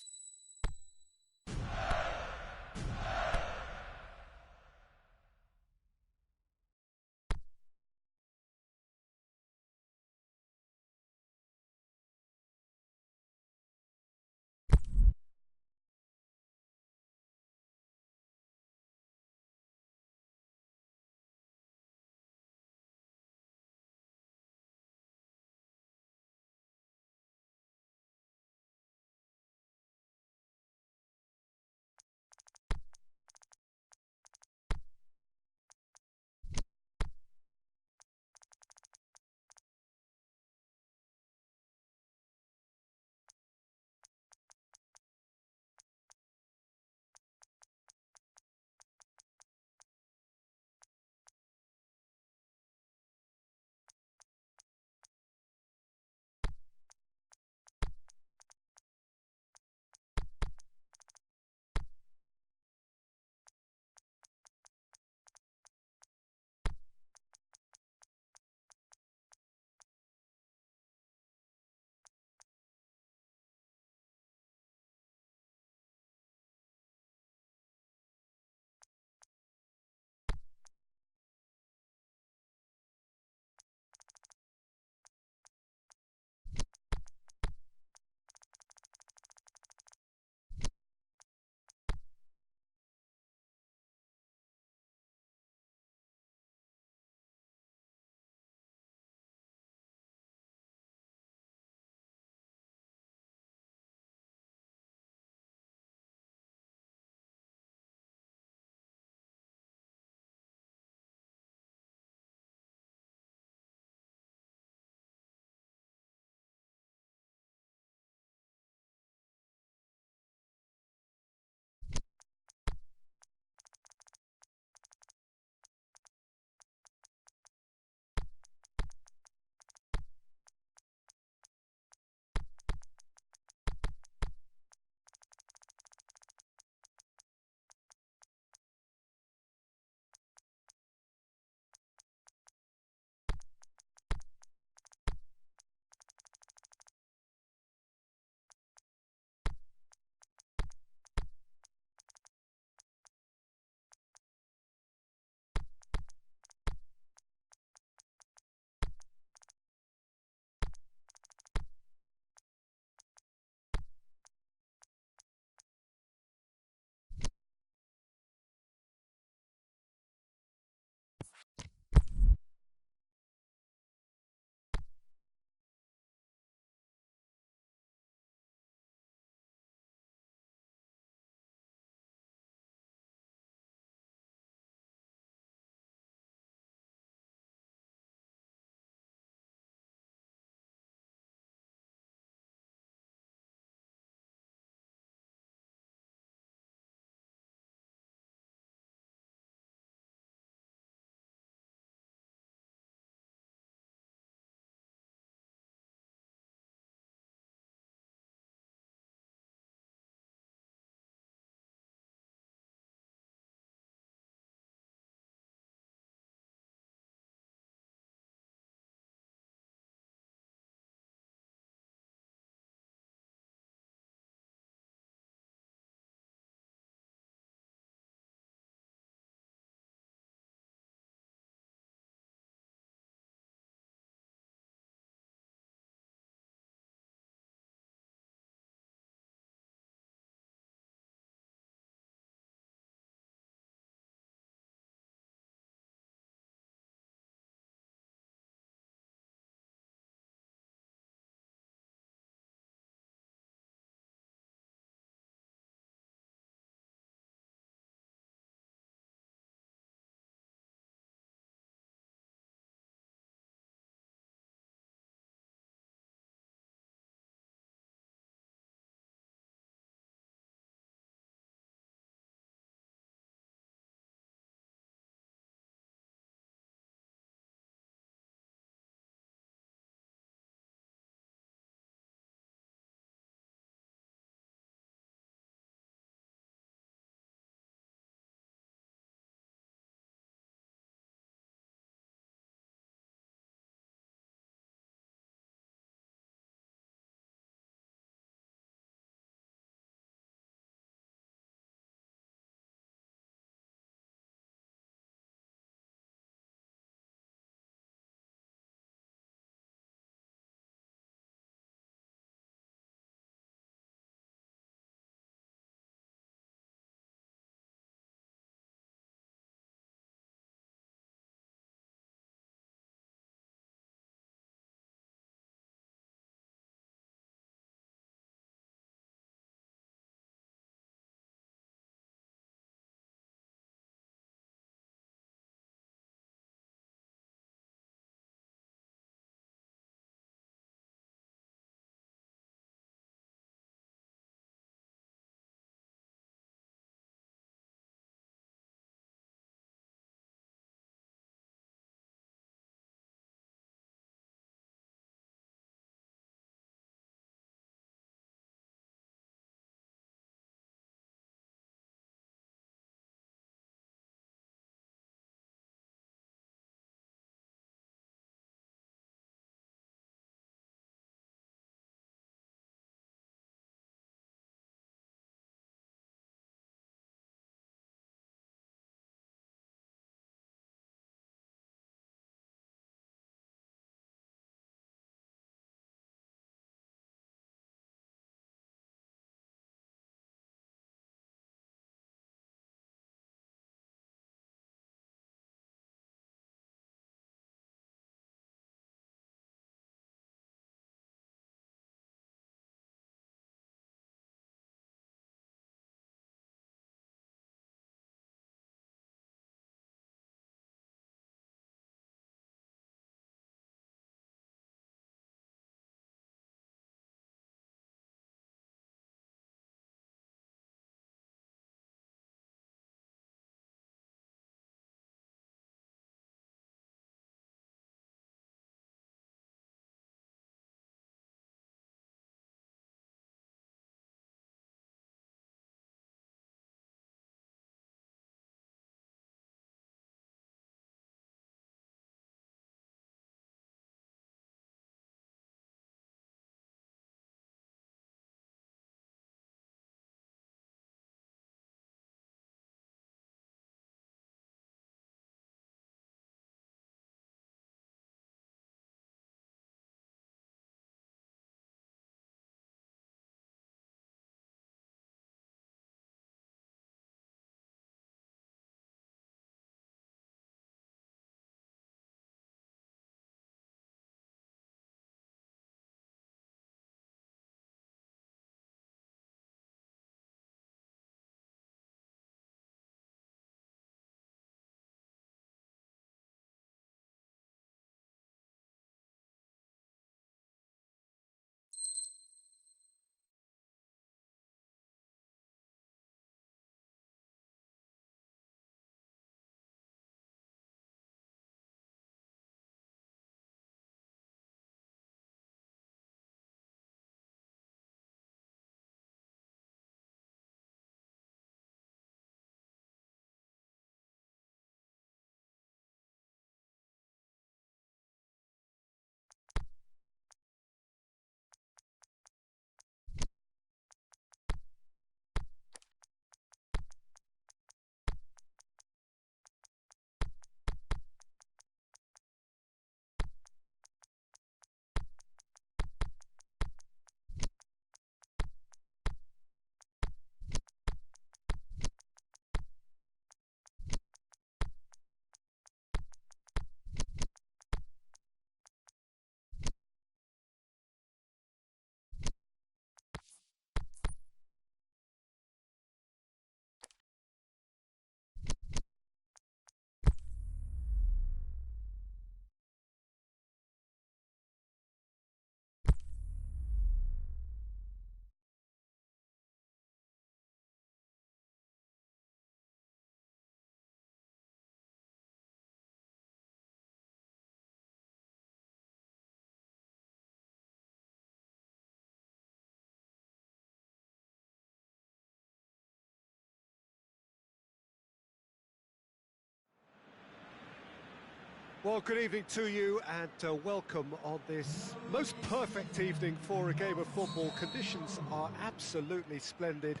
Well, good evening to you and welcome on this most perfect evening for a game of football. Conditions are absolutely splendid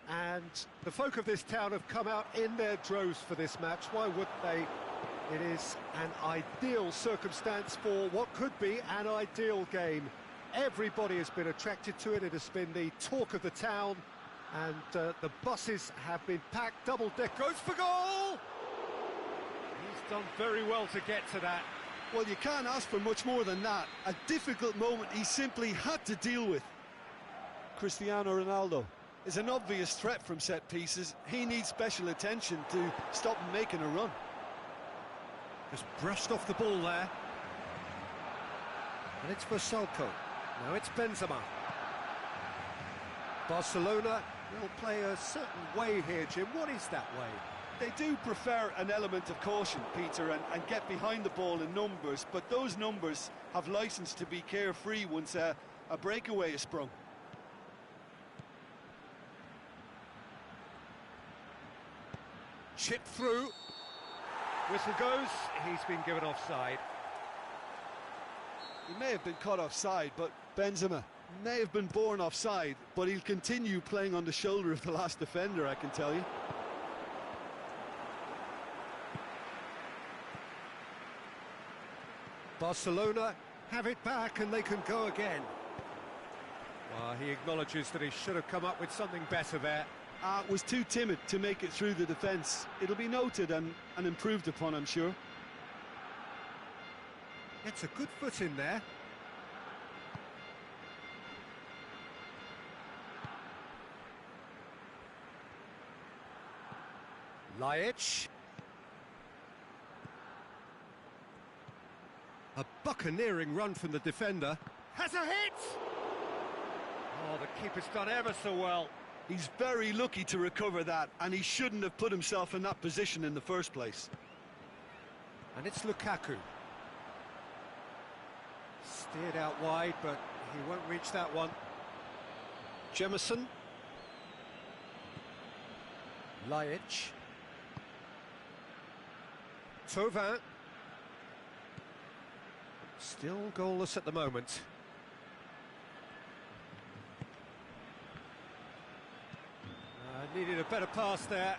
and the folk of this town have come out in their droves for this match. Why wouldn't they? It is an ideal circumstance for what could be an ideal game. Everybody has been attracted to it. It has been the talk of the town and the buses have been packed. Double deck goes for goal! He's done very well to get to that. Well, you can't ask for much more than that. A difficult moment he simply had to deal with. Cristiano Ronaldo is an obvious threat from set pieces. He needs special attention to stop him making a run. Just brushed off the ball there. And it's for Salco. Now it's Benzema. Barcelona will play a certain way here, Jim. What is that way? They do prefer an element of caution, Peter, and get behind the ball in numbers, but those numbers have licence to be carefree once a breakaway is sprung. Chip through. Whistle goes. He's been given offside. He may have been caught offside, but Benzema may have been born offside, but he'll continue playing on the shoulder of the last defender, I can tell you. Barcelona have it back and they can go again. Well, he acknowledges that he should have come up with something better there. Was too timid to make it through the defence. It'll be noted and improved upon, I'm sure. It's a good foot in there. Laic. A buccaneering run from the defender. Has a hit! Oh, the keeper's done ever so well. He's very lucky to recover that, and he shouldn't have put himself in that position in the first place. And it's Lukaku. Steered out wide, but he won't reach that one. Jemison. Laic. Thauvin. Still goalless at the moment. Needed a better pass there.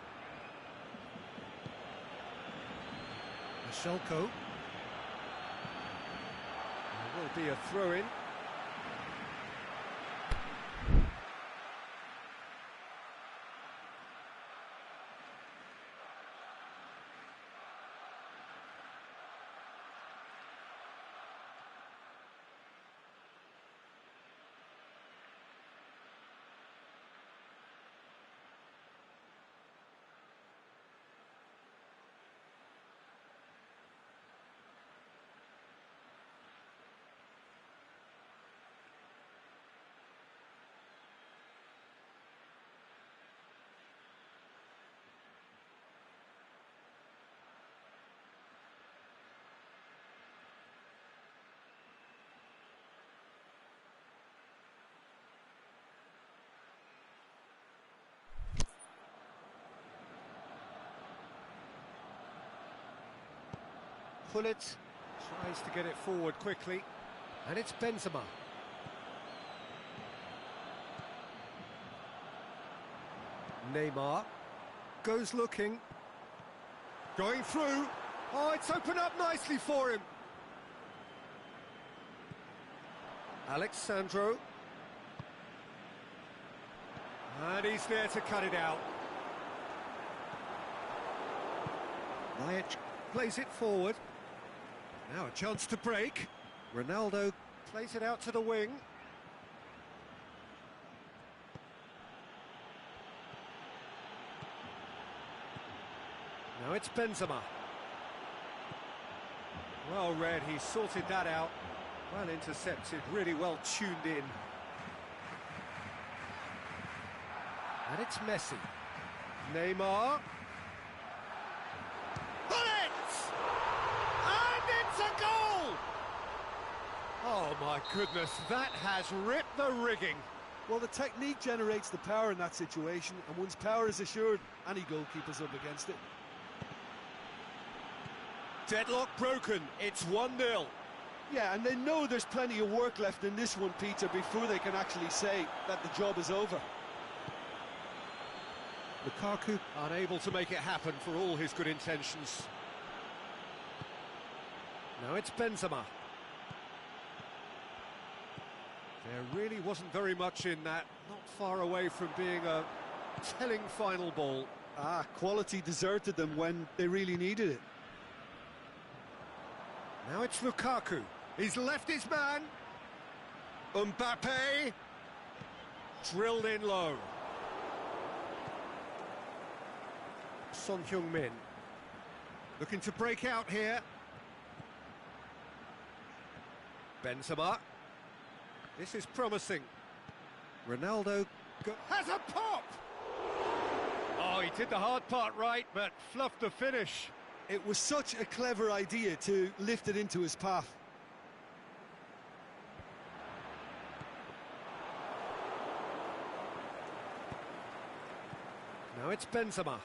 Schalke. There will be a throw-in. Pullet tries to get it forward quickly, and it's Benzema. Neymar goes looking, going through. Oh, it's opened up nicely for him. Alexandro. And he's there to cut it out. Laic plays it forward. Now a chance to break. Ronaldo plays it out to the wing. Now it's Benzema. Well read, he sorted that out. Well intercepted, really well tuned in. And it's Messi. Neymar. Oh my goodness, that has ripped the rigging. Well, the technique generates the power in that situation, and once power is assured, any goalkeeper's up against it. Deadlock broken, it's 1-0. Yeah, and they know there's plenty of work left in this one, Peter, before they can actually say that the job is over. Lukaku unable to make it happen for all his good intentions. Now it's Benzema. There really wasn't very much in that, not far away from being a telling final ball. Quality deserted them when they really needed it. Now it's Lukaku. He's left his man. Mbappe. Drilled in low. Son Heung-min. Looking to break out here. Benzema. This is promising. Ronaldo has a pop! Oh, he did the hard part right, but fluffed the finish. It was such a clever idea to lift it into his path. Now it's Benzema.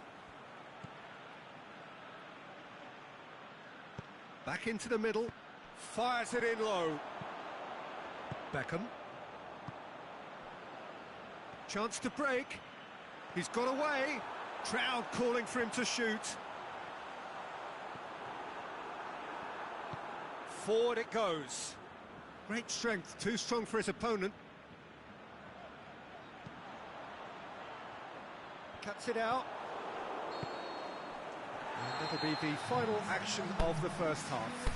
Back into the middle. Fires it in low. Beckham. Chance to break. He's got away. Crowd calling for him to shoot. Forward it goes. Great strength, too strong for his opponent. Cuts it out. And that'll be the final action of the first half.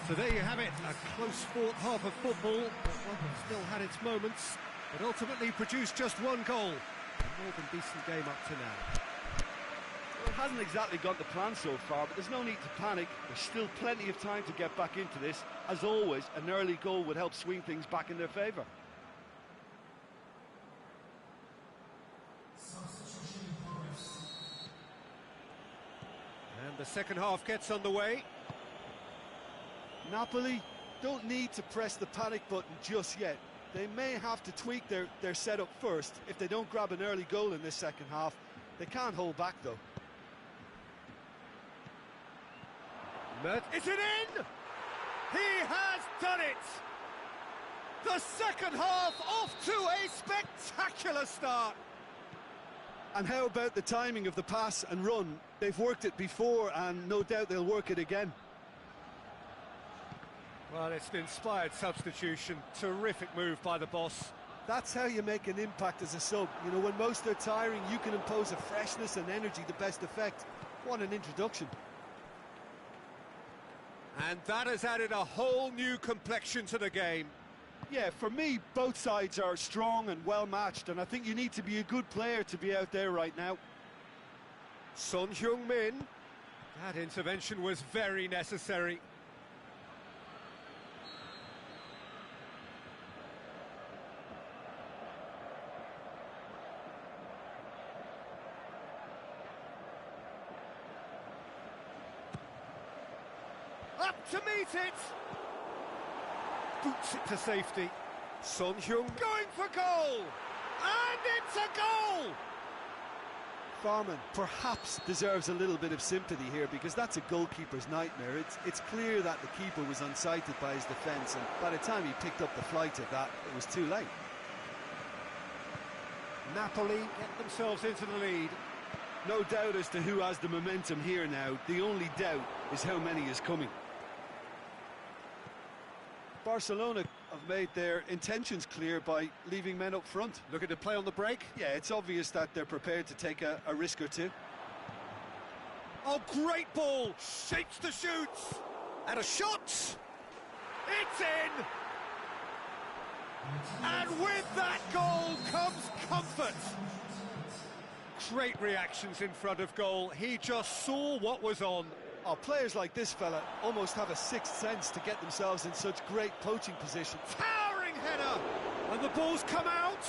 So there you have it, a close-fought half of football, but one that still had its moments, but ultimately produced just one goal. A more than decent game up to now. Well, it hasn't exactly gone to plan so far, but there's no need to panic. There's still plenty of time to get back into this. As always, an early goal would help swing things back in their favour. And the second half gets underway. Napoli don't need to press the panic button just yet. They may have to tweak their setup first. If they don't grab an early goal in this second half, they can't hold back though. Is it in? He has done it! The second half off to a spectacular start. And how about the timing of the pass and run? They've worked it before and no doubt they'll work it again. Well, it's an inspired substitution. Terrific move by the boss. That's how you make an impact as a sub. You know, when most are tiring, you can impose a freshness and energy to best effect. What an introduction. And that has added a whole new complexion to the game. Yeah, for me, both sides are strong and well matched, and I think you need to be a good player to be out there right now. Son Heung-min. That intervention was very necessary. Up to meet it! Boots it to safety. Son Heung going for goal! And it's a goal! Farman perhaps deserves a little bit of sympathy here because that's a goalkeeper's nightmare. It's clear that the keeper was unsighted by his defence, and by the time he picked up the flight of that, it was too late. Napoli get themselves into the lead. No doubt as to who has the momentum here now. The only doubt is how many is coming. Barcelona have made their intentions clear by leaving men up front. Looking to play on the break? Yeah, it's obvious that they're prepared to take a risk or two. Oh, great ball! Shapes to shoot! And a shot! It's in! And with that goal comes comfort! Great reactions in front of goal. He just saw what was on. Oh, players like this fella almost have a sixth sense to get themselves in such great poaching position. Towering header! And the ball's come out!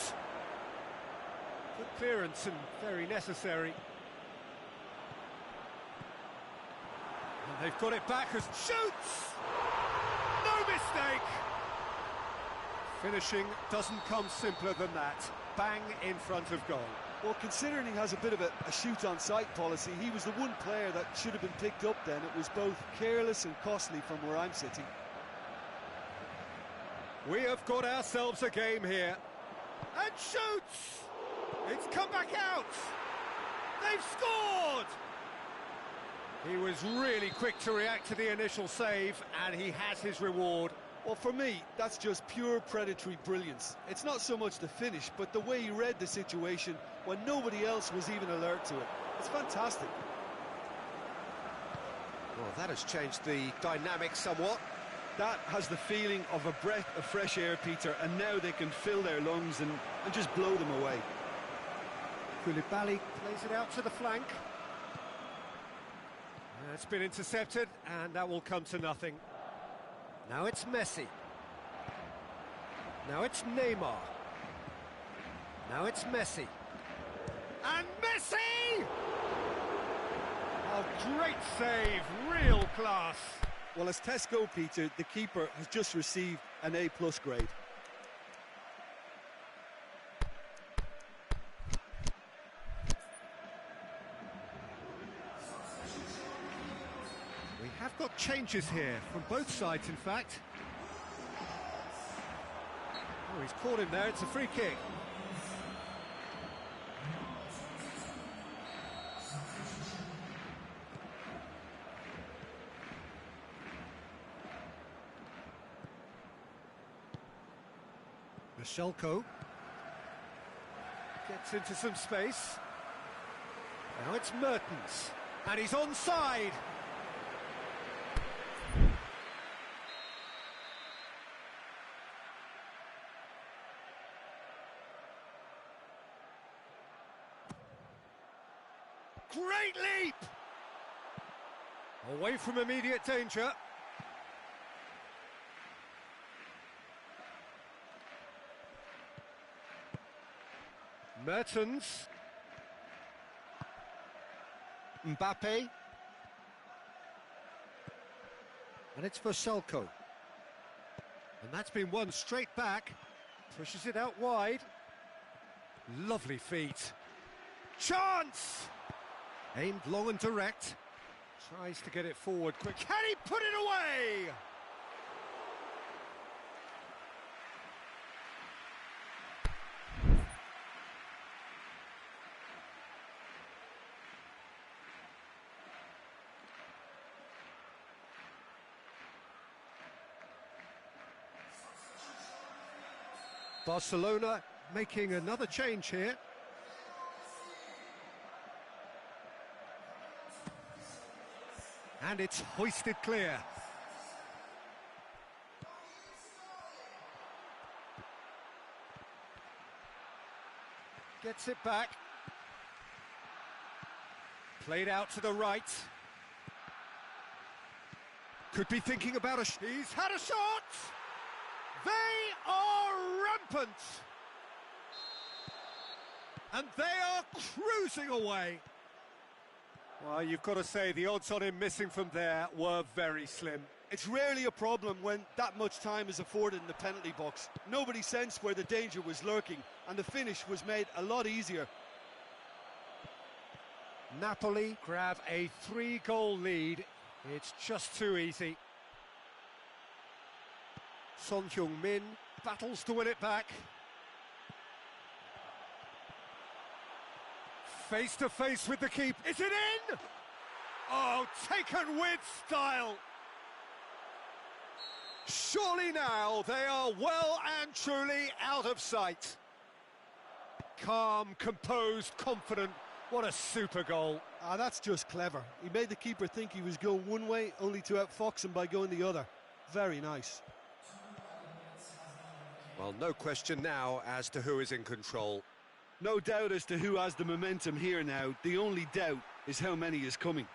Good clearance and very necessary. And they've got it back as shoots! No mistake! Finishing doesn't come simpler than that. Bang in front of goal. Well, considering he has a bit of a shoot-on-sight policy, he was the one player that should have been picked up then. It was both careless and costly from where I'm sitting. We have got ourselves a game here. And shoots! It's come back out! They've scored! He was really quick to react to the initial save, and he has his reward. Well, for me, that's just pure predatory brilliance. It's not so much the finish, but the way he read the situation when nobody else was even alert to it. It's fantastic. Well, that has changed the dynamic somewhat. That has the feeling of a breath of fresh air, Peter, and now they can fill their lungs and just blow them away. Koulibaly plays it out to the flank. It's been intercepted, and that will come to nothing. Now it's Messi. Now it's Neymar. Now it's Messi. And Messi! Oh, great save, real class. Well, as tests go, Peter, the keeper has just received an A+ grade. We have got changes here, from both sides, in fact. Oh, he's caught him there, it's a free kick. Shelko gets into some space. Now it's Mertens, and he's onside. Great leap! Away from immediate danger. Mertens. Mbappe. And it's for Shelko. And that's been won straight back. Pushes it out wide. Lovely feet. Chance! Aimed long and direct. Tries to get it forward quick. Can he put it away? Barcelona making another change here. And it's hoisted clear. Gets it back. Played out to the right. Could be thinking about he's had a shot! They are rampant! And they are cruising away. Well, you've got to say the odds on him missing from there were very slim. It's rarely a problem when that much time is afforded in the penalty box. Nobody sensed where the danger was lurking, and the finish was made a lot easier. Napoli grab a 3-goal lead. It's just too easy. Son Heung-min battles to win it back. Face to face with the keeper. Is it in? Oh, taken with style. Surely now they are well and truly out of sight. Calm, composed, confident. What a super goal. Ah, that's just clever. He made the keeper think he was going one way, only to outfox him by going the other. Very nice. Well, no question now as to who is in control. No doubt as to who has the momentum here now. The only doubt is how many is coming.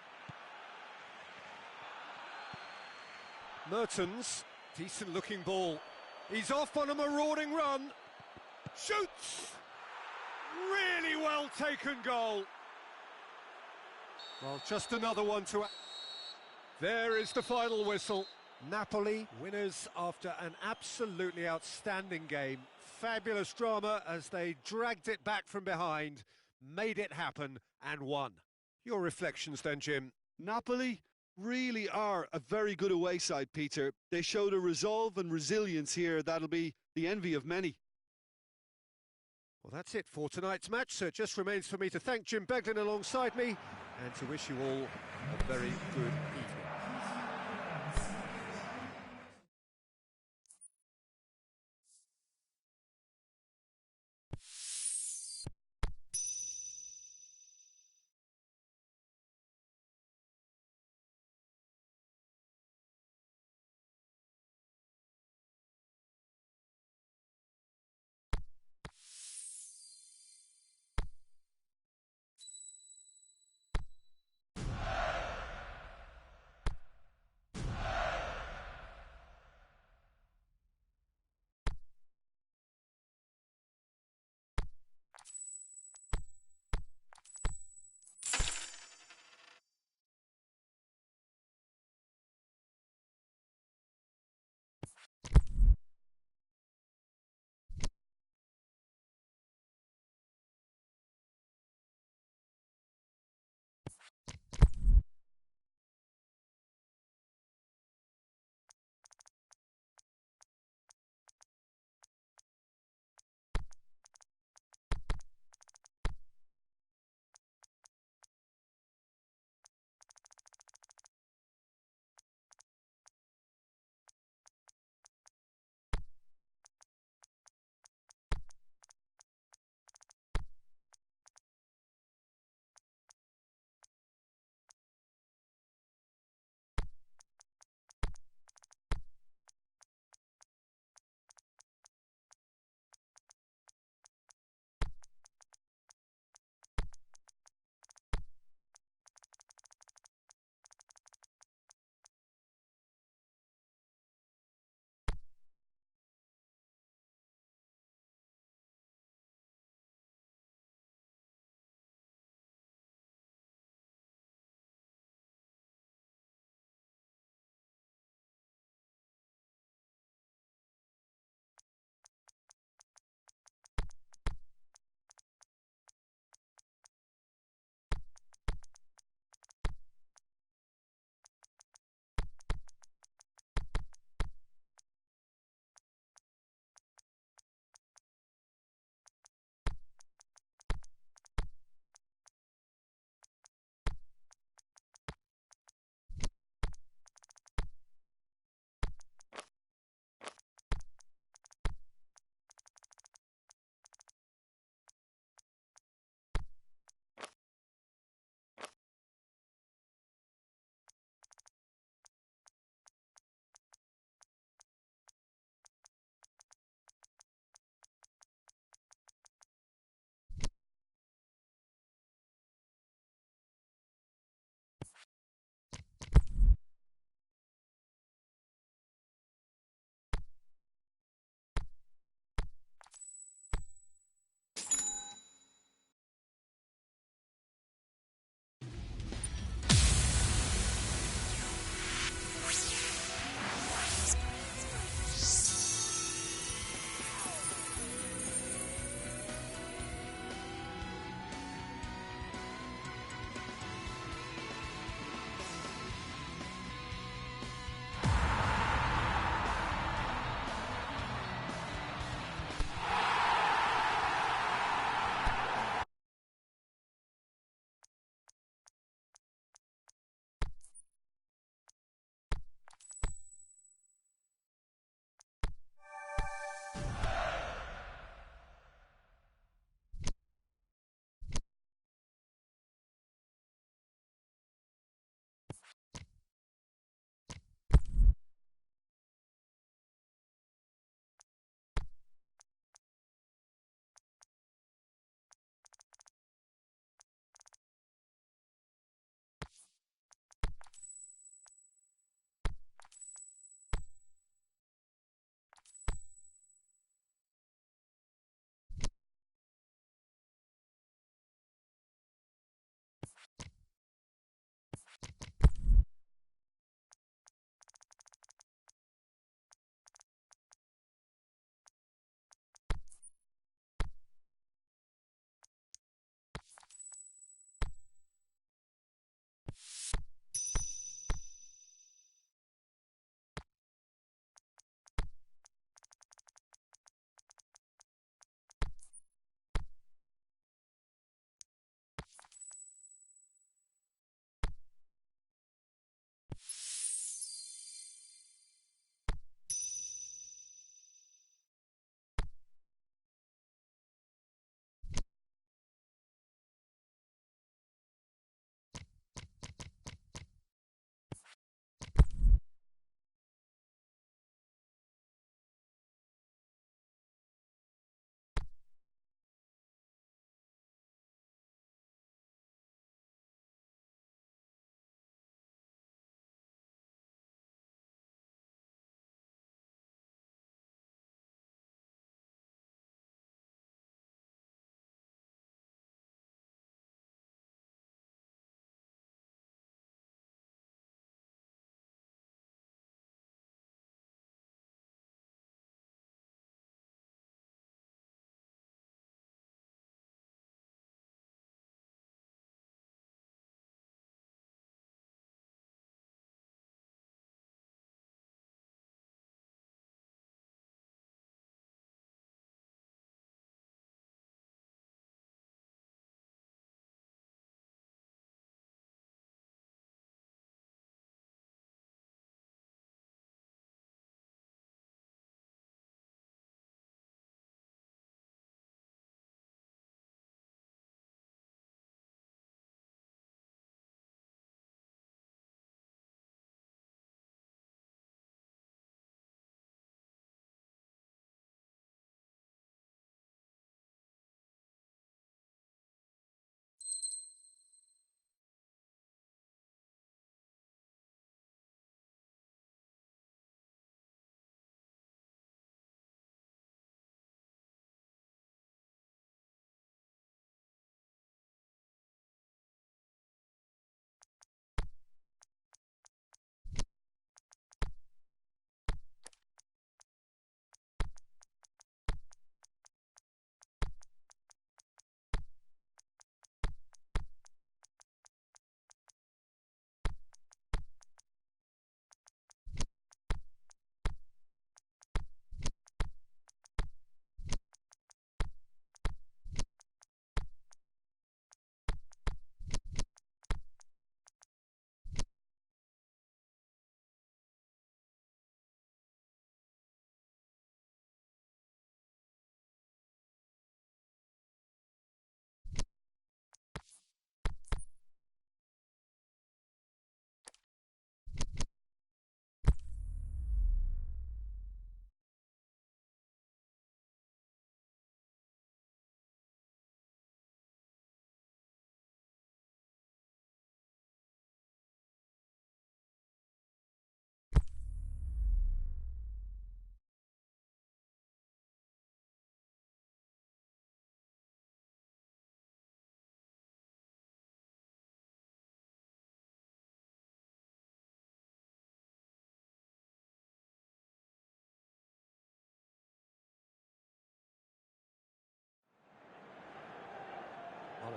Mertens, decent looking ball. He's off on a marauding run. Shoots! Really well taken goal. Well, just another one to... There is the final whistle. Napoli, winners after an absolutely outstanding game. Fabulous drama as they dragged it back from behind. made it happen and won. Your reflections then, Jim? Napoli really are a very good away side, Peter. They showed a resolve and resilience here that'll be the envy of many. Well, that's it for tonight's match, so it just remains for me to thank Jim Beglin alongside me and to wish you all a very good evening.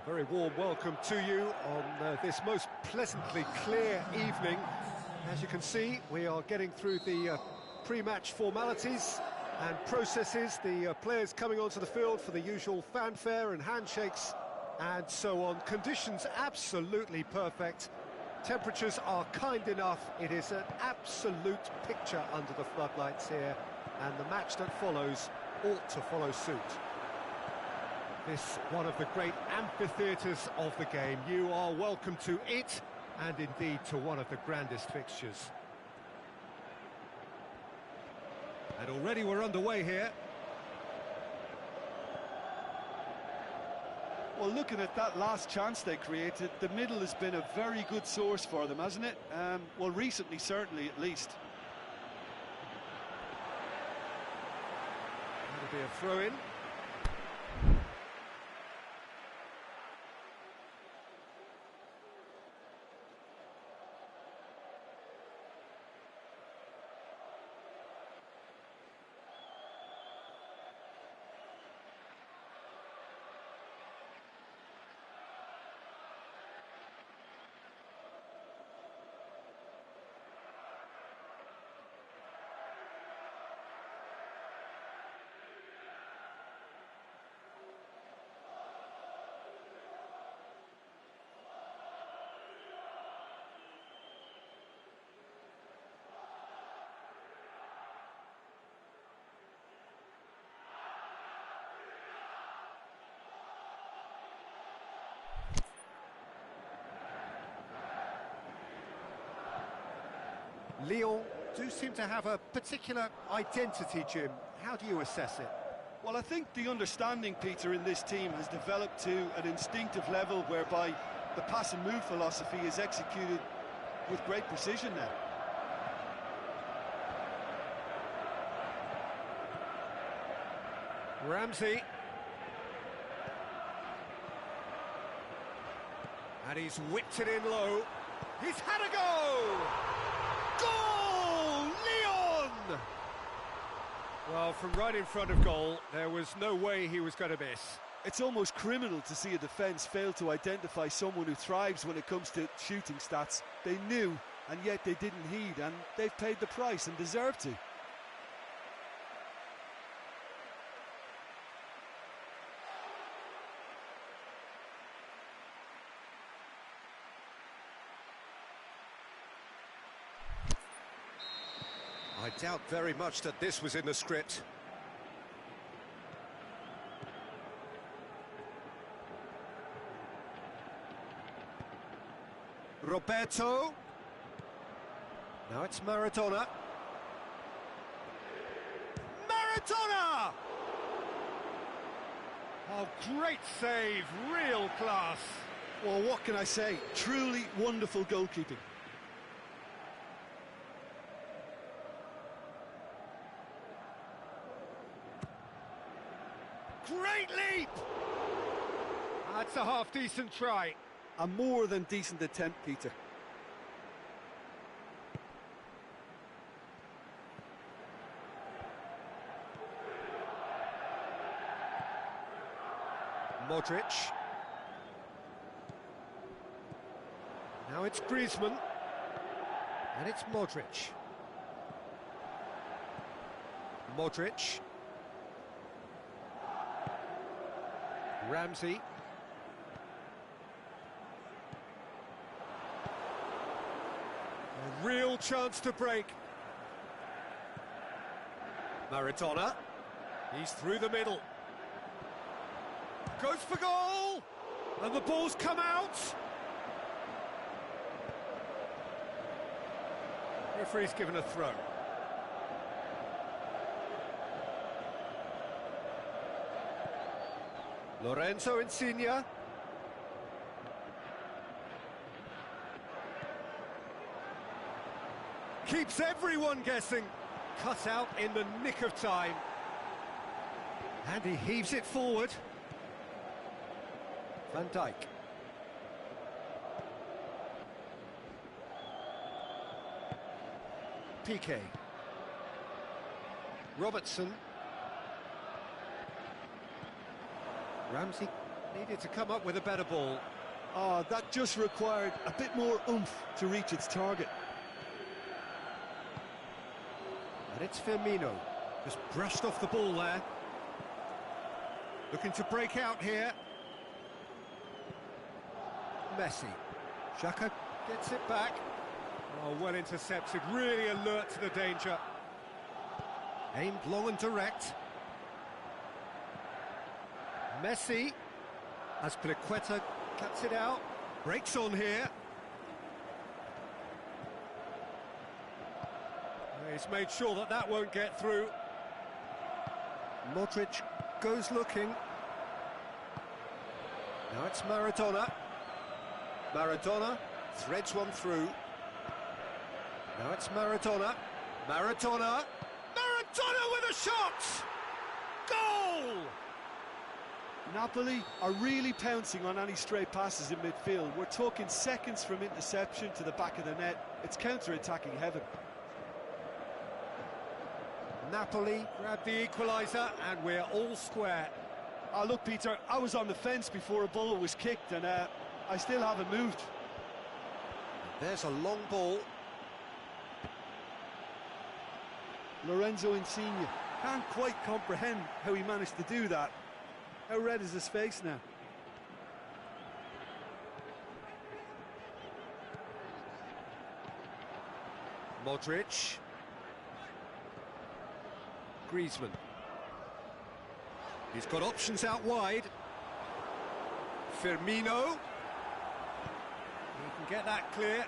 A very warm welcome to you on this most pleasantly clear evening. As you can see, we are getting through the pre-match formalities and processes, the players coming onto the field for the usual fanfare and handshakes and so on. Conditions absolutely perfect. Temperatures are kind enough. It is an absolute picture under the floodlights here, and the match that follows ought to follow suit. This one of the great amphitheatres of the game. You are welcome to it, and indeed to one of the grandest fixtures. And already we're underway here. Well, looking at that last chance they created, the middle has been a very good source for them, hasn't it? Well, recently, certainly, at least. That'll be a throw-in. Lyon do seem to have a particular identity, Jim. How do you assess it? Well, I think the understanding, Peter, in this team has developed to an instinctive level whereby the pass and move philosophy is executed with great precision now. Ramsey. And he's whipped it in low. He's had a go! Goal! Lyon! Well, from right in front of goal, there was no way he was going to miss. It's almost criminal to see a defence fail to identify someone who thrives when it comes to shooting stats. They knew, and yet they didn't heed, and they've paid the price and deserve to. I doubt very much that this was in the script. Roberto. Now it's Maradona. Maradona! Oh, great save, real class. Well, what can I say? Truly wonderful goalkeeping. Great leap! That's a half-decent try. A more than decent attempt, Peter. Modric. Now it's Griezmann. And it's Modric. Modric. Ramsey. A real chance to break. Maradona. He's through the middle. Goes for goal! And the ball's come out! Referee's given a throw. Lorenzo Insigne. Keeps everyone guessing. Cut out in the nick of time. And he heaves it forward. Van Dijk. Piqué. Robertson. Ramsey Needed to come up with a better ball. Oh, that just required a bit more oomph to reach its target. And it's Firmino. Just brushed off the ball there. Looking to break out here. Messi. Xhaka gets it back. Oh, well intercepted, really alert to the danger. Aimed long and direct. Messi. Azpilicueta cuts it out. Breaks on here. He's made sure that that won't get through. Modric goes looking. Now it's Maradona. Maradona threads one through. Now it's Maradona. Maradona. Maradona with a shot! Goal! Napoli are really pouncing on any stray passes in midfield. We're talking seconds from interception to the back of the net. It's counter-attacking heaven. Napoli grab the equaliser and we're all square. Oh, look, Peter, I was on the fence before a ball was kicked and I still haven't moved. There's a long ball. Lorenzo Insigne can't quite comprehend how he managed to do that. How red is his face now? Modric. Griezmann. He's got options out wide. Firmino. He can get that clear.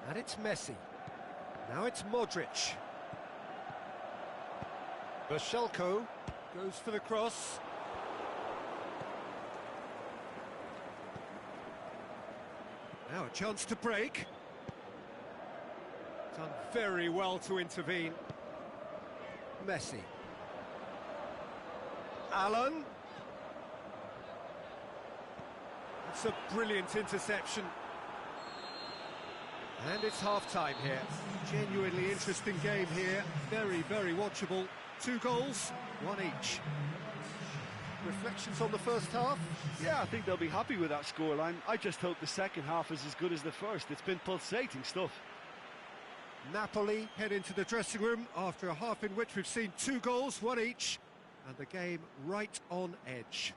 And it's Messi. Now it's Modric. Bashelko goes for the cross. Now a chance to break. Done very well to intervene. Messi. Allen. It's a brilliant interception. And it's half-time here. Genuinely interesting game here. Very, very watchable. 2 goals, 1 each. Reflections on the first half? Yeah, I think they'll be happy with that scoreline. I just hope the second half is as good as the first. It's been pulsating stuff. Napoli head into the dressing room after a half in which we've seen 2 goals, 1 each, and the game right on edge.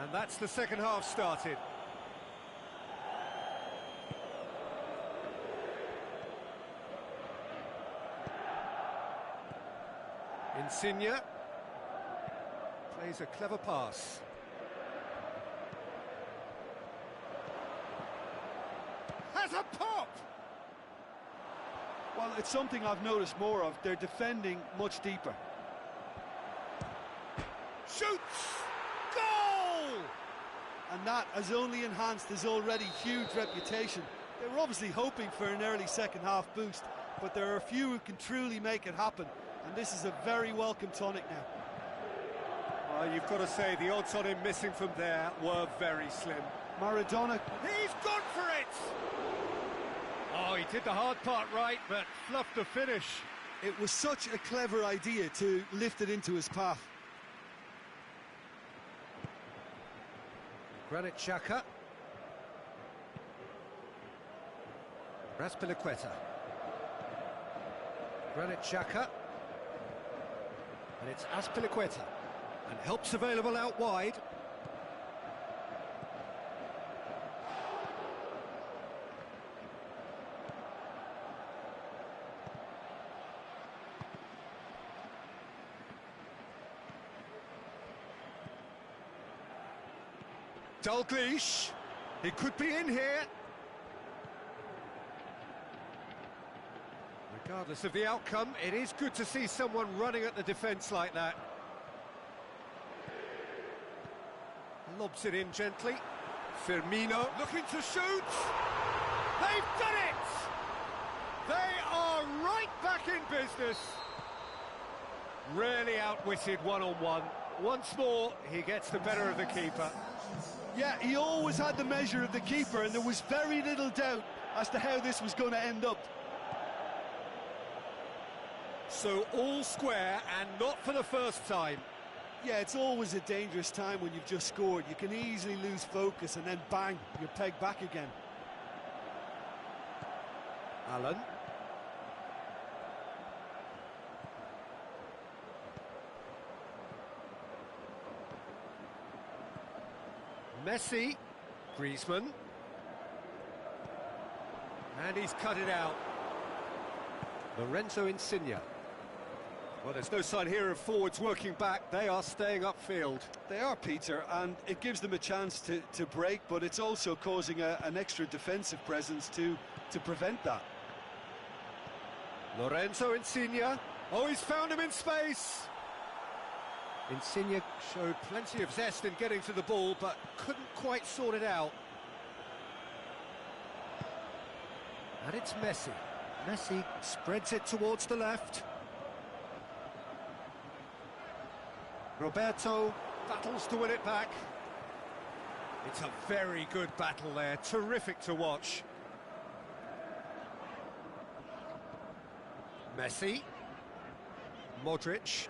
And that's the second half started. Insigne plays a clever pass. Has a pop! Well, it's something I've noticed more of. They're defending much deeper. Shoots! Goal! And that has only enhanced his already huge reputation. They were obviously hoping for an early second half boost, but there are a few who can truly make it happen, and this is a very welcome tonic now. You've got to say the odds on him missing from there were very slim. Maradona. He's gone for it! Oh, he did the hard part right, but fluffed the finish. It was such a clever idea to lift it into his path. Granit Xhaka. Azpilicueta. Granit Xhaka. And it's Azpilicueta. And help's available out wide. Dalglish, he could be in here. Regardless of the outcome, it is good to see someone running at the defence like that. Lobs it in gently. Firmino looking to shoot. They've done it! They are right back in business. Really outwitted one-on-one. Once more, he gets the better of the keeper. Yeah, he always had the measure of the keeper, and there was very little doubt as to how this was going to end up. So all square, and not for the first time. Yeah, it's always a dangerous time when you've just scored. You can easily lose focus, and then bang, you're pegged back again. Allen. Messi, Griezmann, and he's cut it out. Lorenzo Insigne. Well, there's no sign here of forwards working back. They are staying upfield. They are, Peter, and it gives them a chance to break, but it's also causing an extra defensive presence to prevent that. Lorenzo Insigne. Oh, he's found him in space. Insigne showed plenty of zest in getting to the ball, but couldn't quite sort it out. And it's Messi. Messi spreads it towards the left. Roberto battles to win it back. It's a very good battle there, terrific to watch. Messi. Modric.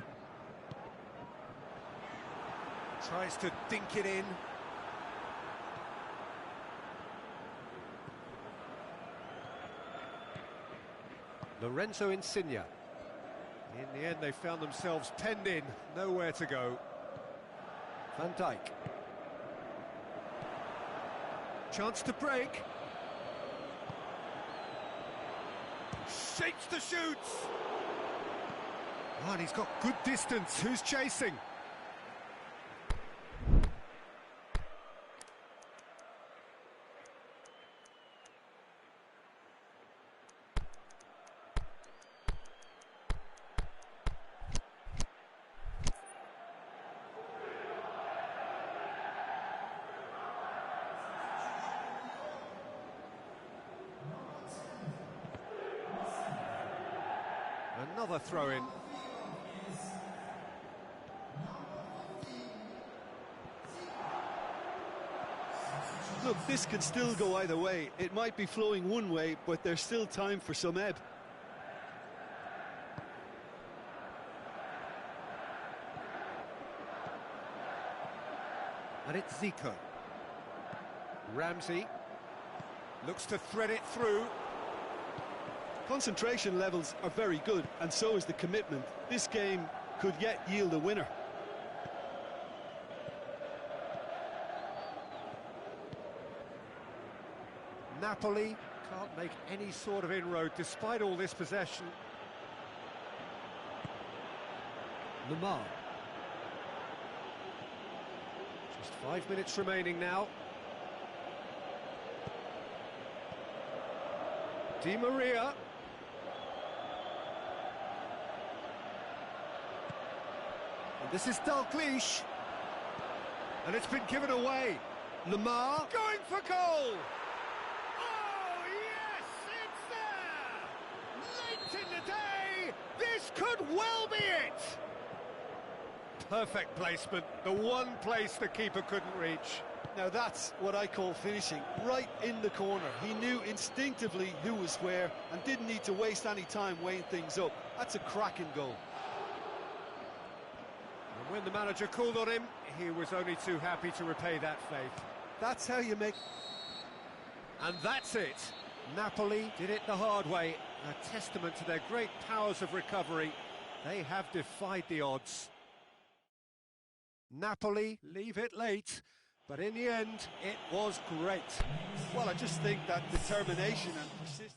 Tries to dink it in. Lorenzo Insigne. In the end, they found themselves penned in, nowhere to go. Van Dijk. Chance to break. Shapes to shoot. Oh, and he's got good distance. Who's chasing? Another throw-in. Look, this can still go either way. It might be flowing one way, but there's still time for some ebb. And it's Zico. Ramsey looks to thread it through. Concentration levels are very good, and so is the commitment. This game could yet yield a winner. Napoli can't make any sort of inroad despite all this possession. Lamar. Just 5 minutes remaining now. Di Maria. And this is Dalglish. And it's been given away. Lamar going for goal. Oh, yes, it's there. Late in the day, this could well be it. Perfect placement, the one place the keeper couldn't reach. Now that's what I call finishing, right in the corner. He knew instinctively who was where and didn't need to waste any time weighing things up. That's a cracking goal. And when the manager called on him, he was only too happy to repay that faith. That's how you make... And that's it. Napoli did it the hard way, a testament to their great powers of recovery. They have defied the odds. Napoli leave it late, but in the end, it was great. Well, I just think that determination and persistence.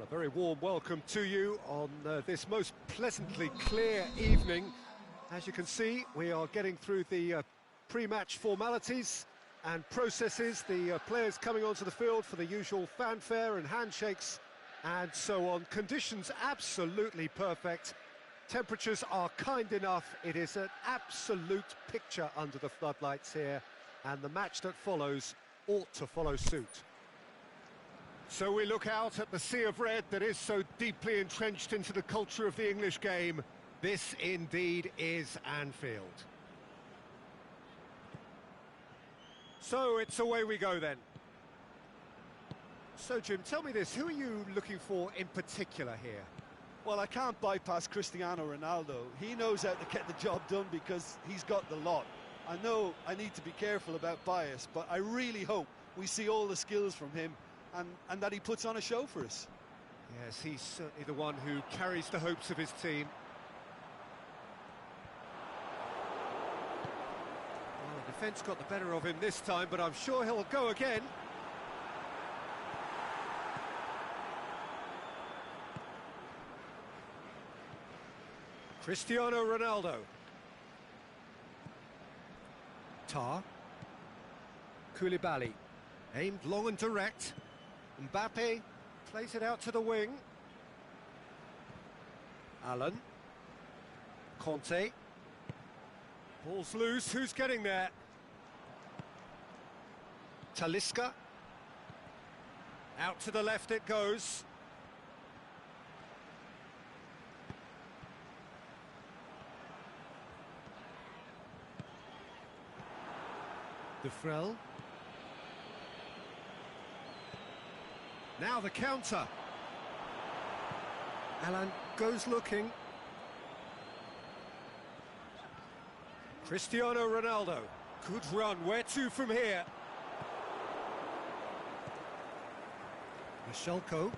A very warm welcome to you on this most pleasantly clear evening. As you can see, we are getting through the pre-match formalities and processes, the players coming onto the field for the usual fanfare and handshakes and so on. Conditions absolutely perfect. Temperatures are kind enough. It is an absolute picture under the floodlights here, and the match that follows ought to follow suit. So we look out at the sea of red that is so deeply entrenched into the culture of the English game. This indeed is Anfield. So it's away we go then. So Jim, tell me this, who are you looking for in particular here? Well, I can't bypass Cristiano Ronaldo. He knows how to get the job done because he's got the lot. I know I need to be careful about bias, but I really hope we see all the skills from him and that he puts on a show for us. Yes, he's certainly the one who carries the hopes of his team. Well, the defence got the better of him this time, but I'm sure he'll go again. Cristiano Ronaldo. Tar. Koulibaly. Aimed long and direct. Mbappe plays it out to the wing. Allen. Conte. Ball's loose, who's getting there? Talisca. Out to the left it goes. De Frel. Now the counter. Alan goes looking. Cristiano Ronaldo. Good run. Where to from here? Michelko.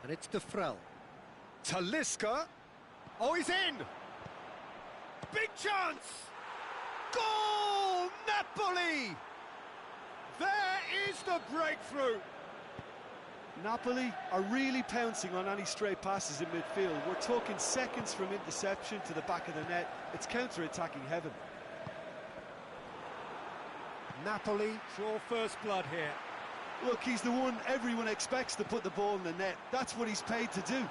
And it's De Frel. Talisca. Oh, he's in! Big chance! Goal! Napoli! There is the breakthrough! Napoli are really pouncing on any stray passes in midfield. We're talking seconds from interception to the back of the net. It's counter-attacking heaven. Napoli draw first blood here. Look, he's the one everyone expects to put the ball in the net. That's what he's paid to do.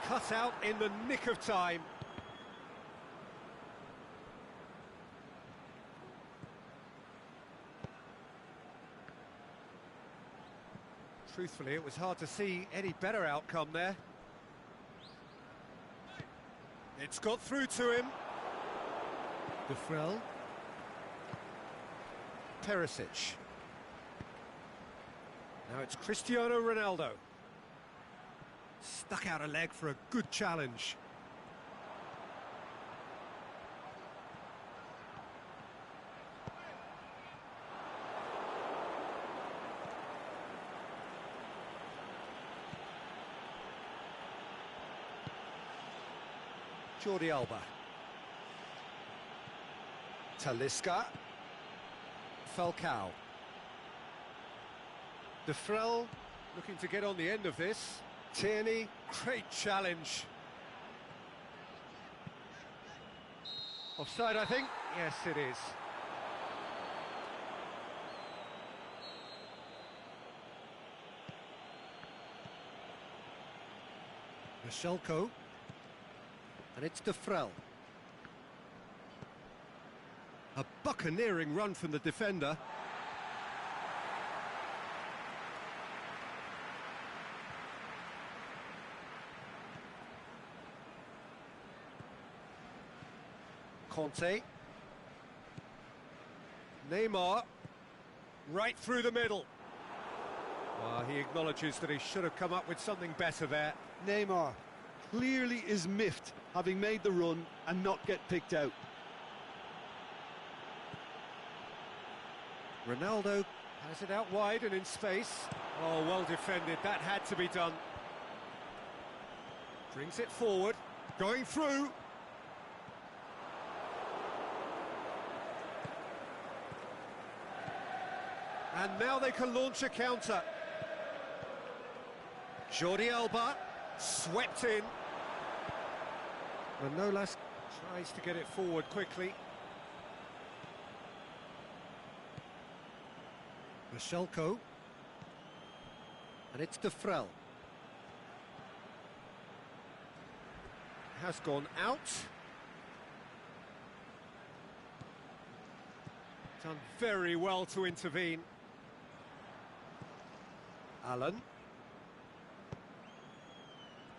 Cut out in the nick of time. Truthfully, it was hard to see any better outcome there. It's got through to him. De Frel. Perisic. Now it's Cristiano Ronaldo. Stuck out a leg for a good challenge. Jordi Alba. Talisca. Falcao. De Frel looking to get on the end of this. Tierney, great challenge. Offside, I think. Yes, it is. Michelko. And it's De Frel. A buccaneering run from the defender. Conte. Neymar. Right through the middle. He acknowledges that he should have come up with something better there. Neymar clearly is miffed, having made the run and not get picked out. Ronaldo has it out wide and in space. Oh, well defended, that had to be done. Brings it forward, going through. And now they can launch a counter. Jordi Alba, swept in. Manolas tries to get it forward quickly. Michelko. And it's De Frel. Has gone out. Done very well to intervene. Allen.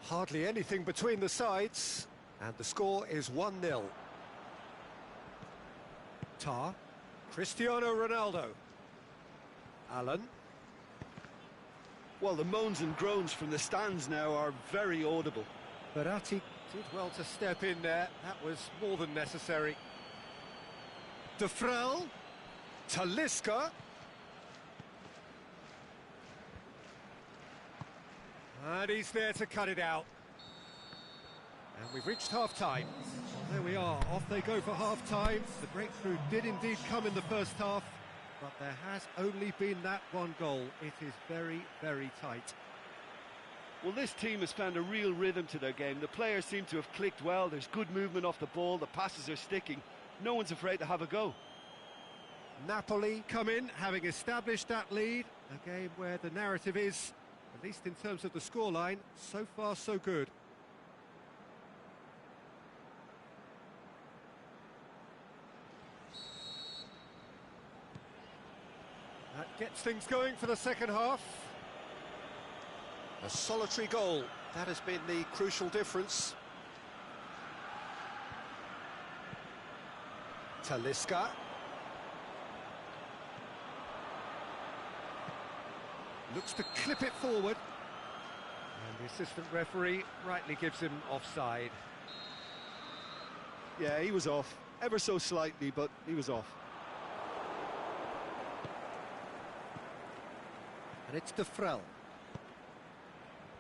Hardly anything between the sides, and the score is 1-0. Tar. Cristiano Ronaldo. Allen. Well, the moans and groans from the stands now are very audible. Verratti did well to step in there. That was more than necessary. De Frel. Talisca. And he's there to cut it out. And we've reached half-time. There we are, off they go for half-time. The breakthrough did indeed come in the first half, but there has only been that one goal. It is very, very tight. Well, this team has found a real rhythm to their game. The players seem to have clicked well. There's good movement off the ball. The passes are sticking. No one's afraid to have a go. Napoli come in, having established that lead. A game where the narrative is, at least in terms of the scoreline, so far so good. That gets things going for the second half. A solitary goal, that has been the crucial difference. Talisca. Looks to clip it forward. And the assistant referee rightly gives him offside. Yeah, he was off. Ever so slightly, but he was off. And it's De Frel.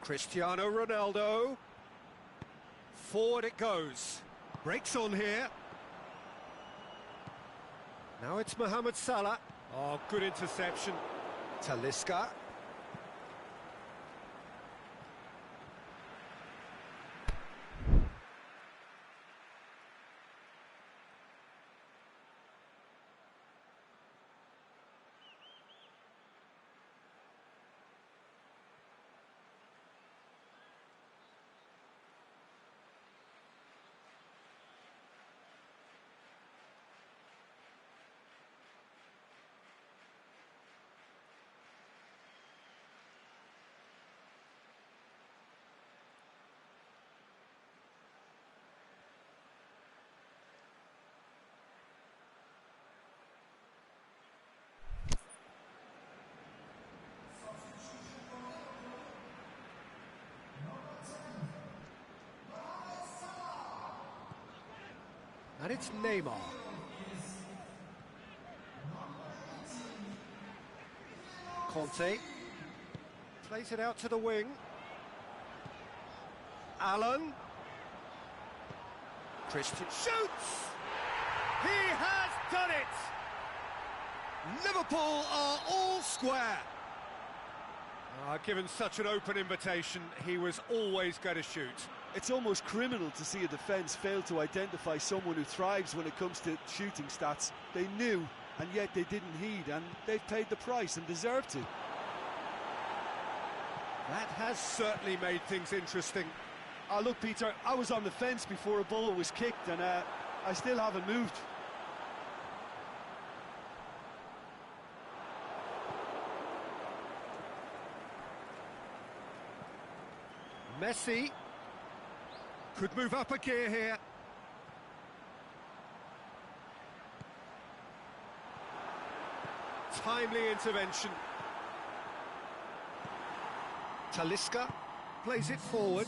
Cristiano Ronaldo. Forward it goes. Breaks on here. Now it's Mohamed Salah. Oh, good interception. Talisca. And it's Neymar. Conte plays it out to the wing. Allen. Christian shoots! He has done it! Liverpool are all square. Given such an open invitation, he was always going to shoot. It's almost criminal to see a defence fail to identify someone who thrives when it comes to shooting stats. They knew, and yet they didn't heed, and they've paid the price and deserve to. That has certainly made things interesting. Look, Peter, I was on the fence before a ball was kicked, and I still haven't moved. Messi could move up a gear here. Timely intervention. Talisca plays it forward.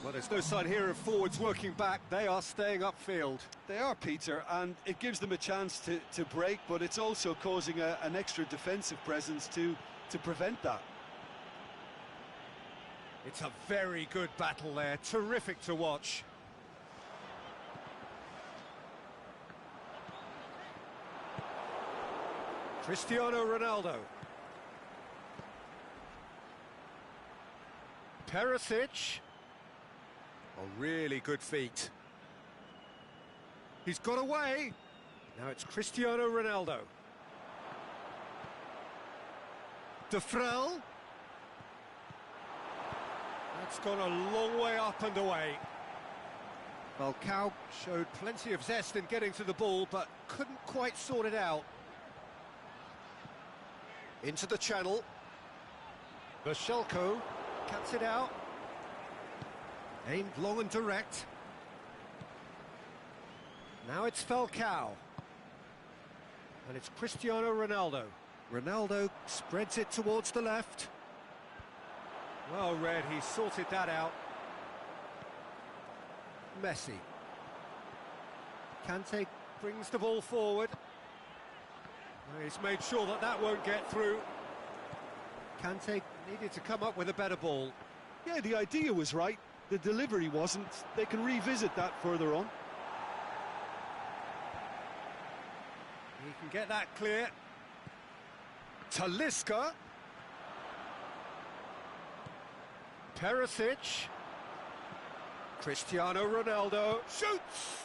Well, there's no sign here of forwards working back. They are staying upfield. They are, Peter, and it gives them a chance to break, but it's also causing an extra defensive presence to prevent that. It's a very good battle there, terrific to watch. Cristiano Ronaldo. Perisic. A really good feat. He's got away. Now it's Cristiano Ronaldo. De Frel. That's gone a long way up and away. Falcao showed plenty of zest in getting to the ball, but couldn't quite sort it out. Into the channel. Vashelko cuts it out. Aimed long and direct. Now it's Falcao. And it's Cristiano Ronaldo. Ronaldo spreads it towards the left. Well read, he sorted that out. Messi. Kante brings the ball forward. Well, he's made sure that that won't get through. Kante needed to come up with a better ball. Yeah, the idea was right. The delivery wasn't. They can revisit that further on. He can get that clear. Talisca. Perisic. Cristiano Ronaldo shoots.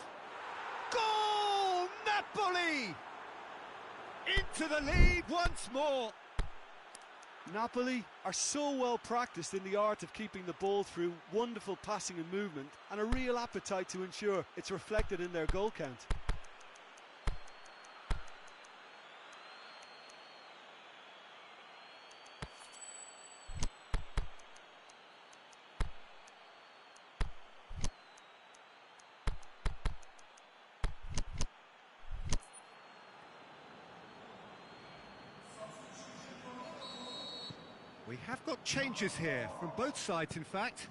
Goal! Napoli! Into the lead once more. Napoli are so well practiced in the art of keeping the ball through wonderful passing and movement, and a real appetite to ensure it's reflected in their goal count. We have got changes here, from both sides in fact.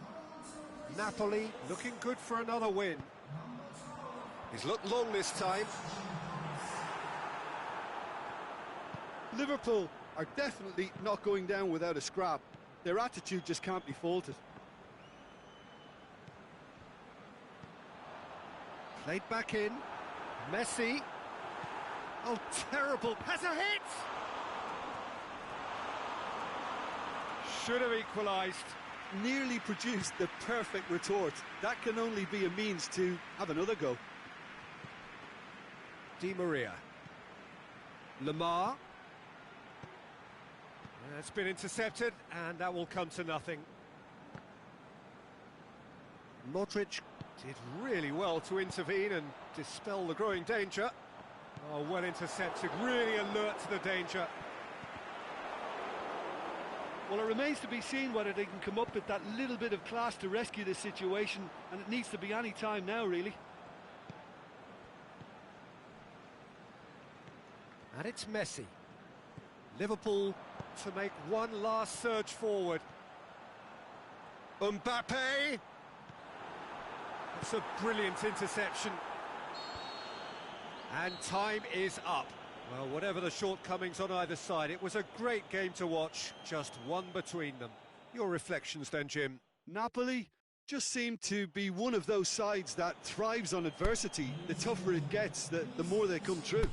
Napoli looking good for another win. He's looked long this time. Liverpool are definitely not going down without a scrap. Their attitude just can't be faulted. Played back in. Messi. Oh, terrible. Has a hit! Should have equalised. Nearly produced the perfect retort. That can only be a means to have another go. Di Maria. Lamar. That's been intercepted, and that will come to nothing. Modric did really well to intervene and dispel the growing danger. Oh, well intercepted, really alert to the danger. Well, it remains to be seen whether they can come up with that little bit of class to rescue this situation, and it needs to be any time now, really. And it's Messi. Liverpool to make one last surge forward. Mbappe! It's a brilliant interception. And time is up. Well, whatever the shortcomings on either side, it was a great game to watch, just one between them. Your reflections then, Jim? Napoli just seem to be one of those sides that thrives on adversity. The tougher it gets, the more they come through.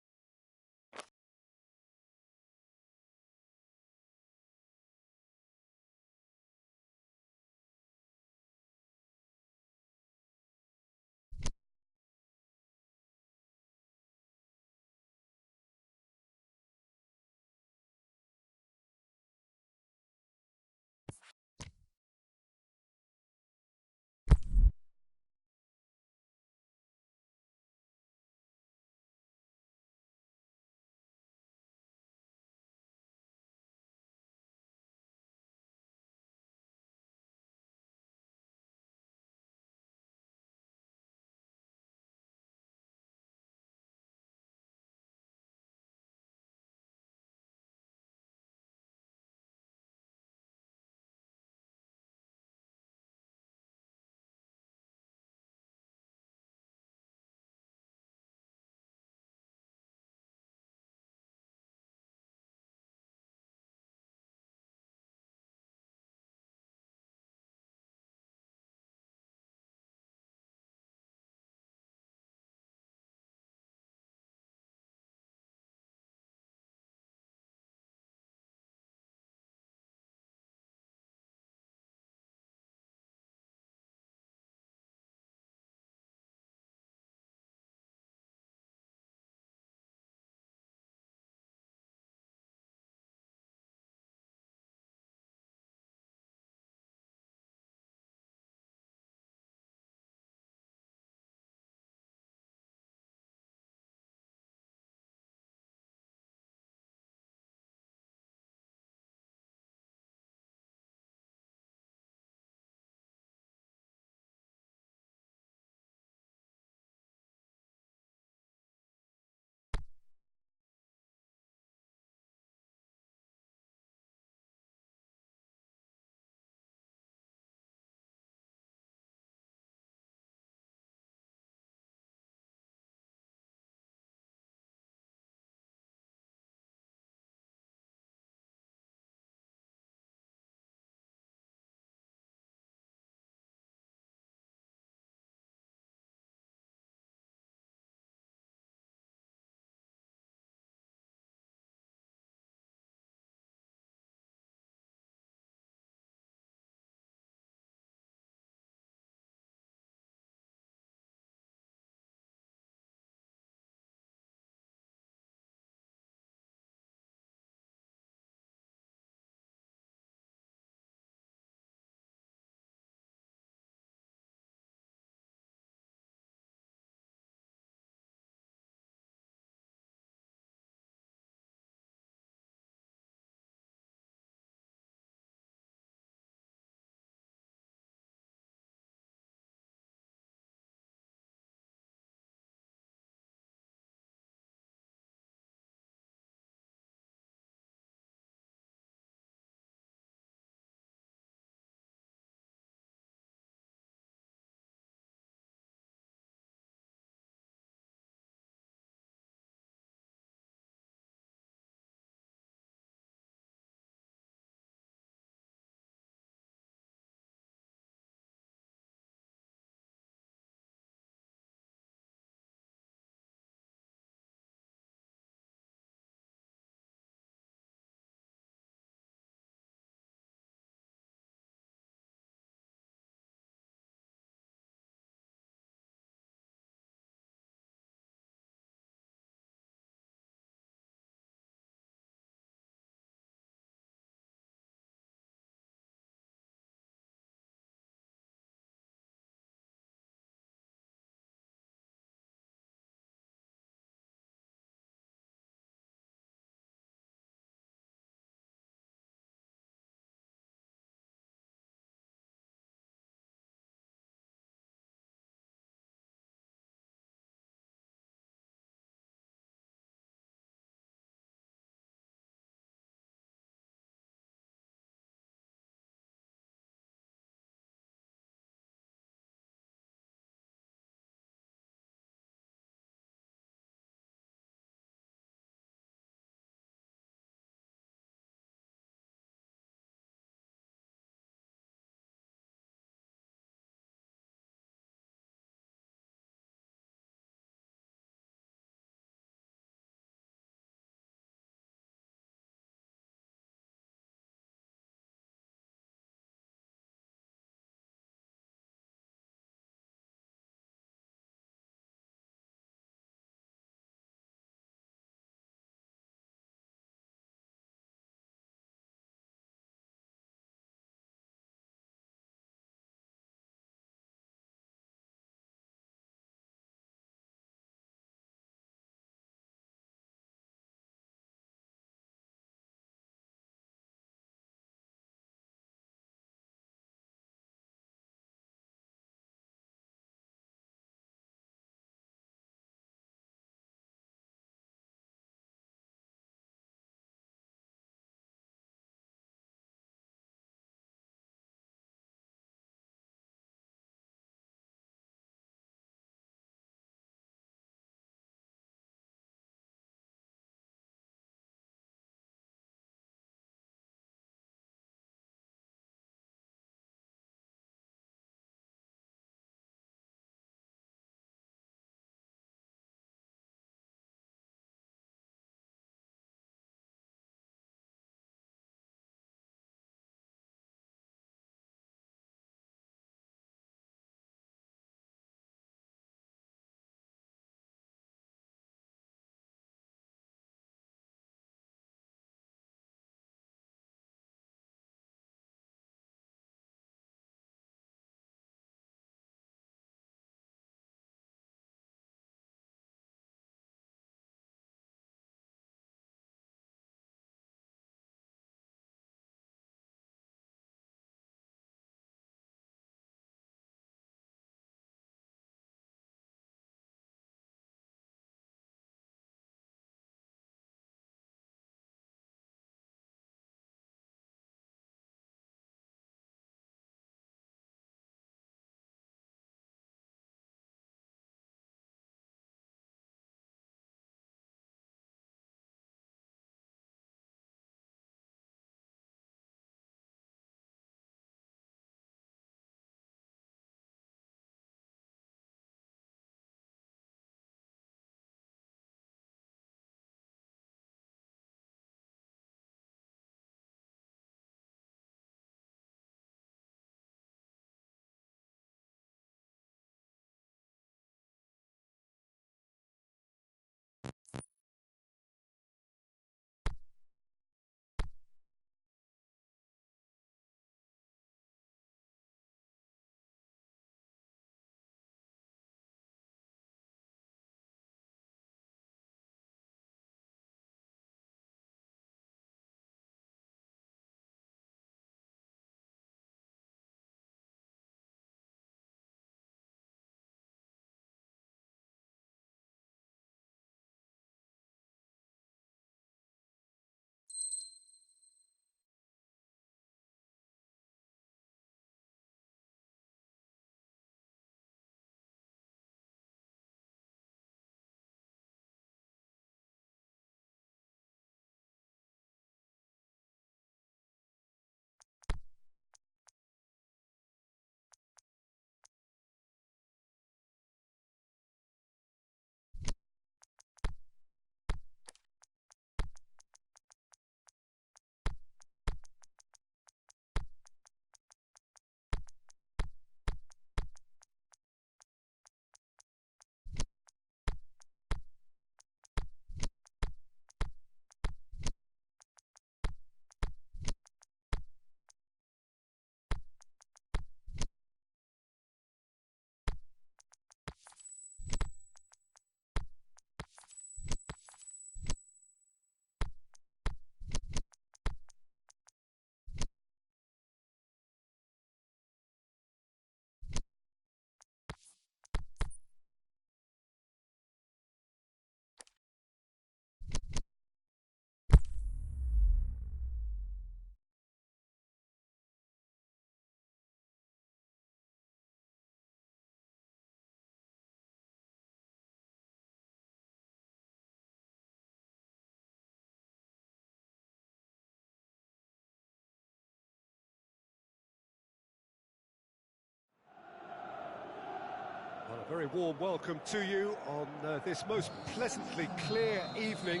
Very warm welcome to you on this most pleasantly clear evening.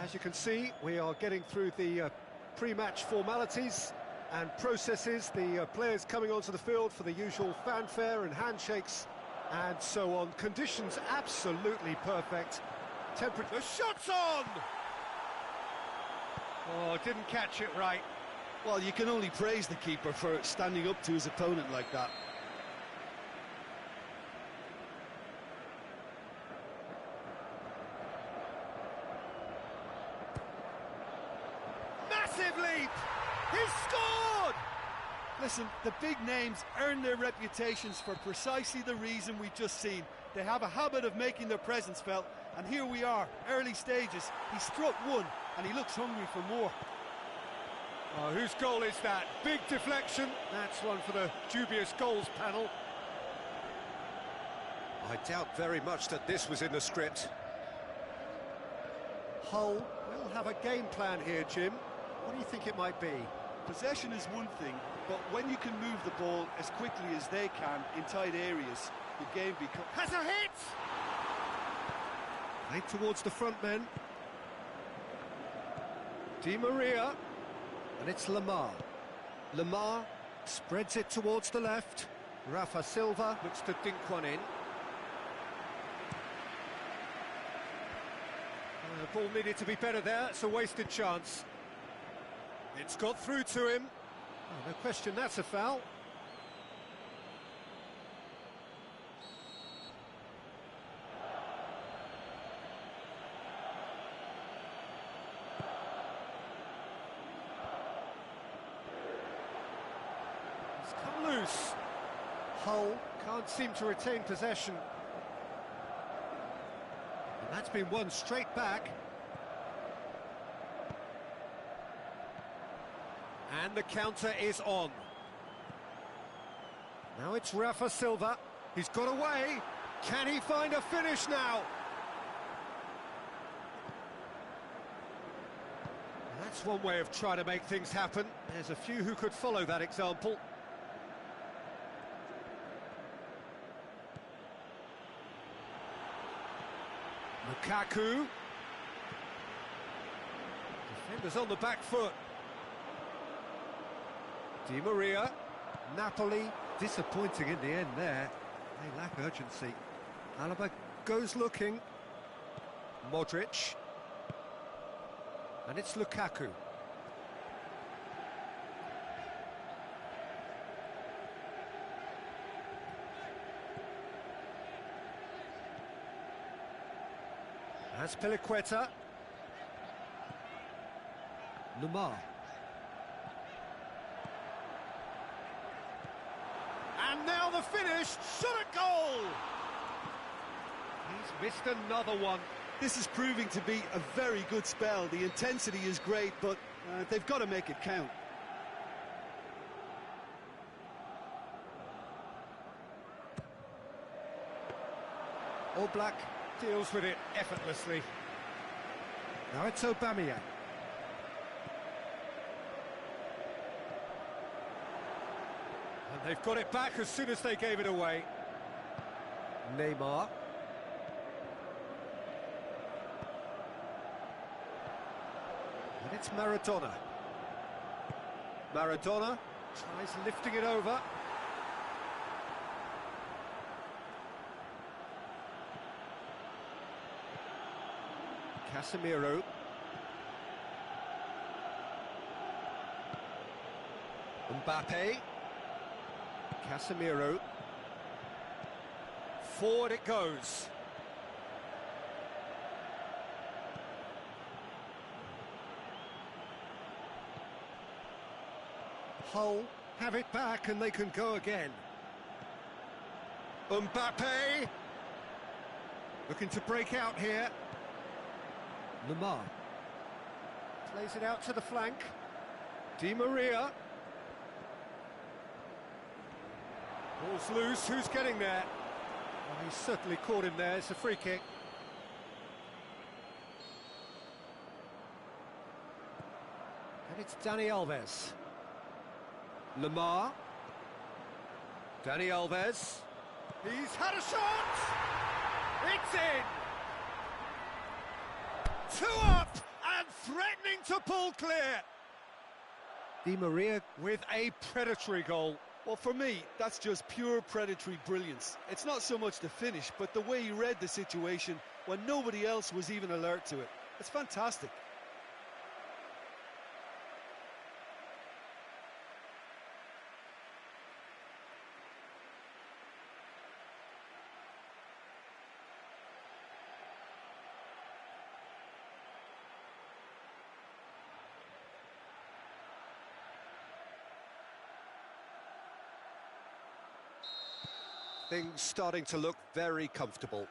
As you can see, we are getting through the pre-match formalities and processes, the players coming onto the field for the usual fanfare and handshakes and so on. Conditions absolutely perfect. Temperature... The shot's on! Oh, didn't catch it right. Well, you can only praise the keeper for standing up to his opponent like that. Massive leap! He's scored! Listen, the big names earn their reputations for precisely the reason we've just seen. They have a habit of making their presence felt, and here we are, early stages. He struck one, and he looks hungry for more. Oh, whose goal is that? Big deflection. That's one for the dubious goals panel. I doubt very much that this was in the script. Hull will have a game plan here, Jim. What do you think it might be? Possession is one thing, but when you can move the ball as quickly as they can in tight areas, the game becomes... Has a hit! Played towards the front men. Di Maria, and it's Lamar. Lamar spreads it towards the left. Rafa Silva looks to dink one in. The ball needed to be better there. It's a wasted chance. It's got through to him. Oh, no question, that's a foul. It's come loose. Hull can't seem to retain possession. And that's been won straight back. And the counter is on. Now it's Rafa Silva. He's got away. Can he find a finish now? That's one way of trying to make things happen. There's a few who could follow that example. Lukaku. Defenders on the back foot. Di Maria. Napoli disappointing in the end there. They lack urgency. Alaba goes looking. Modric. And it's Lukaku. That's Peliqueta. Lamar. And now the finish, shot a goal! He's missed another one. This is proving to be a very good spell. The intensity is great, but they've got to make it count. Oblak deals with it effortlessly. Now it's Aubameyang. And they've got it back as soon as they gave it away. Neymar. And it's Maradona. Maradona tries lifting it over. Casemiro. Mbappe. Casemiro. Forward it goes. Hull have it back and they can go again. Mbappe. Looking to break out here. Lamar. Plays it out to the flank. Di Maria. Ball's loose, who's getting there? Well, he's certainly caught him there, it's a free kick. And it's Dani Alves. Lamar. Dani Alves. He's had a shot! It's in! 2 up and threatening to pull clear. Di Maria with a predatory goal. Well, for me, that's just pure predatory brilliance. It's not so much the finish, but the way he read the situation when nobody else was even alert to it. It's fantastic. Things starting to look very comfortable.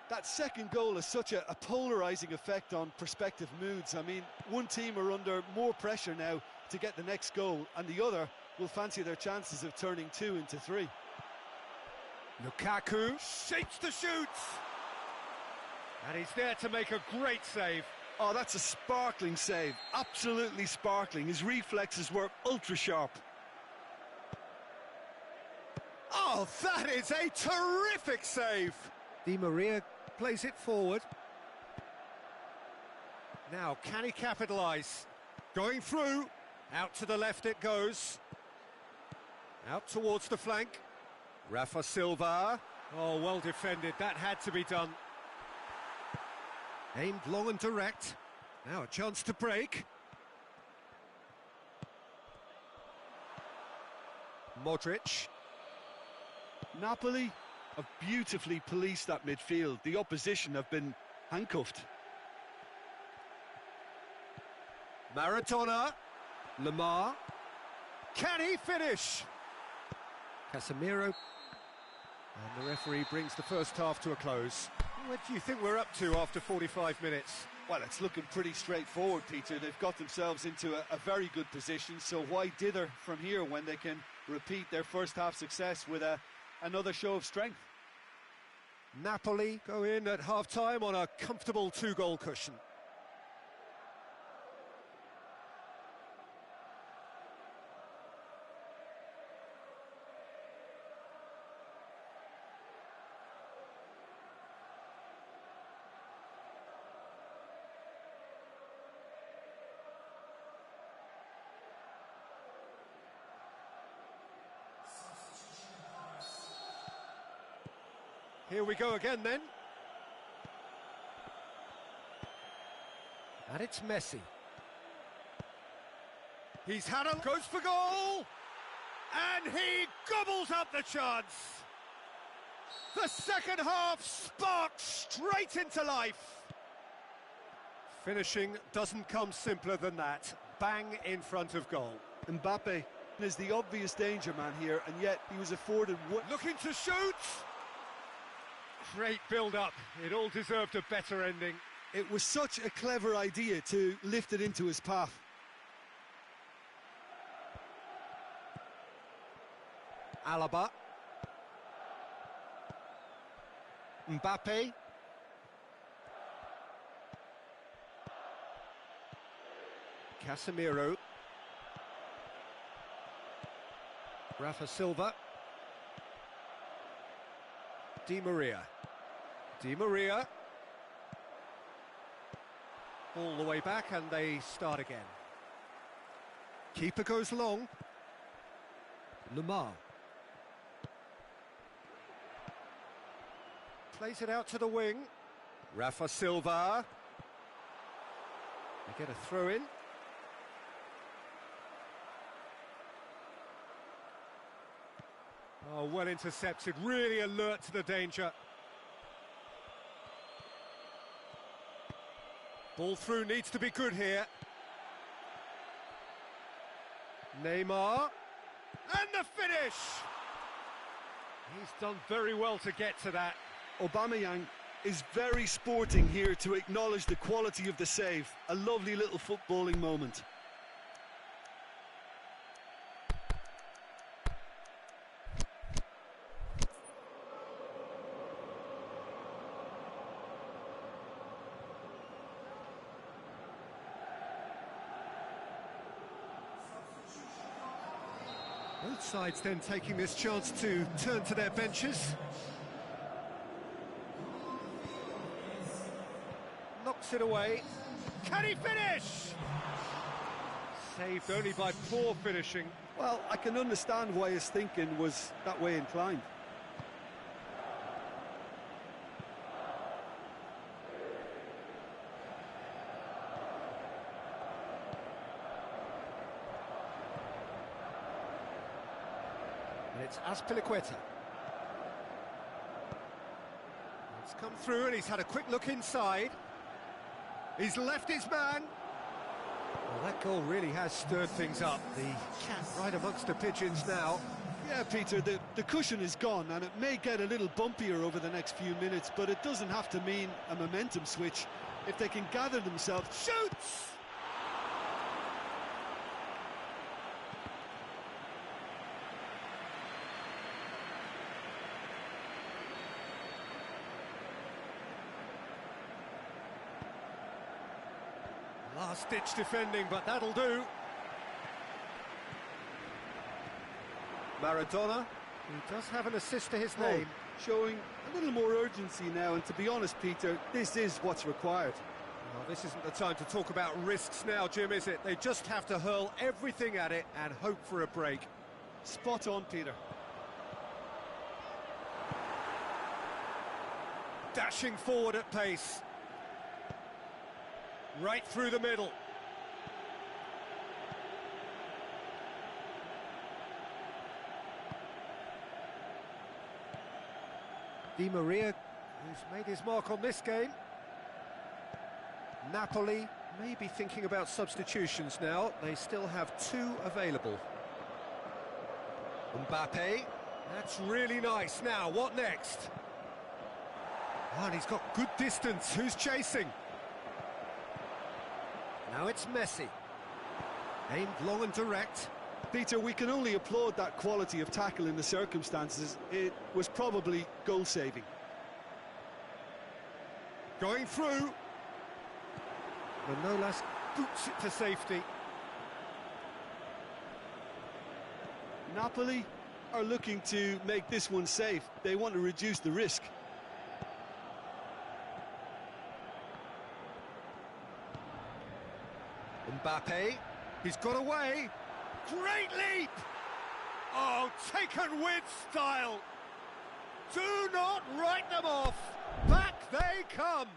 That second goal has such a polarising effect on prospective moods. I mean, one team are under more pressure now to get the next goal, and the other will fancy their chances of turning 2 into 3. Lukaku shapes the shoot! And he's there to make a great save. Oh, that's a sparkling save. Absolutely sparkling. His reflexes were ultra-sharp. Oh, that is a terrific save! Di Maria plays it forward. Now, can he capitalise? Going through. Out to the left it goes. Out towards the flank. Rafa Silva. Oh, well defended. That had to be done. Aimed long and direct. Now a chance to break. Modric. Napoli have beautifully policed that midfield. The opposition have been handcuffed. Maradona. Lamar. Can he finish? Casemiro. And the referee brings the first half to a close. What do you think we're up to after 45 minutes? Well, it's looking pretty straightforward, Peter. They've got themselves into a very good position, so why dither from here when they can repeat their first half success with another show of strength? Napoli go in at half-time on a comfortable 2-goal cushion. Here we go again then. And it's Messi. He's had a... goes for goal! And he gobbles up the chance! The second half sparks straight into life! Finishing doesn't come simpler than that. Bang in front of goal. Mbappe is the obvious danger man here, and yet he was afforded... Looking to shoot! Great build-up. It all deserved a better ending. It was such a clever idea to lift it into his path. Alaba. Mbappe. Casemiro. Rafa Silva. Di Maria. Di Maria. All the way back and they start again. Keeper goes long. Lamar. Plays it out to the wing. Rafa Silva. They get a throw in. Oh, well intercepted, really alert to the danger. Ball through needs to be good here. Neymar. And the finish! He's done very well to get to that. Aubameyang is very sporting here to acknowledge the quality of the save. A lovely little footballing moment. Both sides then taking this chance to turn to their benches. Knocks it away. Can he finish? Saved only by poor finishing. Well, I can understand why his thinking was that way inclined. And it's Azpilicueta. It's come through and he's had a quick look inside. He's left his man. Well, that goal really has stirred things up. The cat right amongst the pigeons now. Yeah, Peter, the cushion is gone, and it may get a little bumpier over the next few minutes, but it doesn't have to mean a momentum switch. If they can gather themselves... Shoots! Last-ditch defending, but that'll do. Maradona, who does have an assist to his name. Showing a little more urgency now, and to be honest, Peter, this is what's required. Well, this isn't the time to talk about risks now, Jim, is it? They just have to hurl everything at it and hope for a break. Spot on, Peter. Dashing forward at pace. Right through the middle. Di Maria, who's made his mark on this game. Napoli may be thinking about substitutions now. They still have 2 available. Mbappe, that's really nice. Now, what next? Oh, and he's got good distance. Who's chasing? Now it's Messi. Aimed long and direct. Peter, we can only applaud that quality of tackle in the circumstances. It was probably goal-saving. Going through. Manolas boots it to safety. Napoli are looking to make this one safe. They want to reduce the risk. Mbappe, he's got away. Great leap! Oh, taken with style. Do not write them off. Back they come.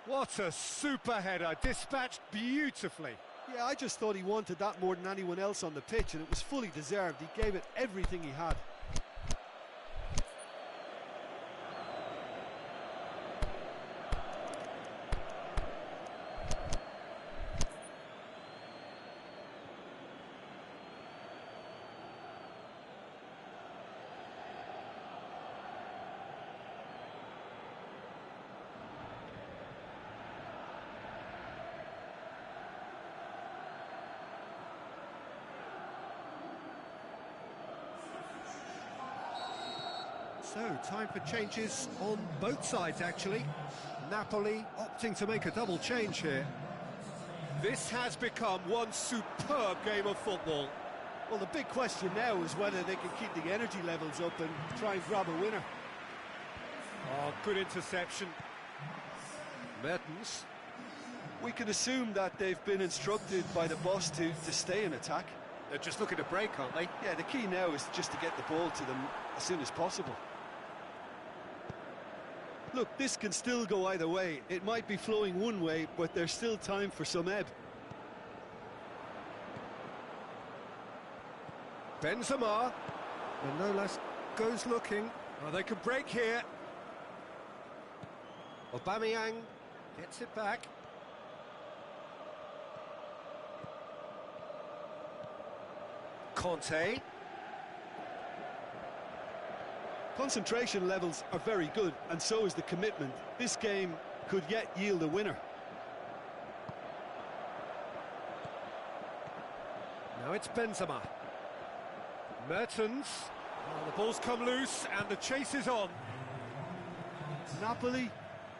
What a super header, dispatched beautifully. Yeah, I just thought he wanted that more than anyone else on the pitch, and it was fully deserved. He gave it everything he had. So, time for changes on both sides, actually. Napoli opting to make a double change here. This has become one superb game of football. Well, the big question now is whether they can keep the energy levels up and try and grab a winner. Oh, good interception. Mertens. We can assume that they've been instructed by the boss to stay in attack. They're just looking to break, aren't they? Yeah, the key now is just to get the ball to them as soon as possible. Look, this can still go either way. It might be flowing one way, but there's still time for some ebb. Benzema. Manolas goes looking. Oh, they can break here. Aubameyang gets it back. Conte. Concentration levels are very good, and so is the commitment. This game could yet yield a winner. Now it's Benzema. Mertens. Oh, the ball's come loose and the chase is on. Napoli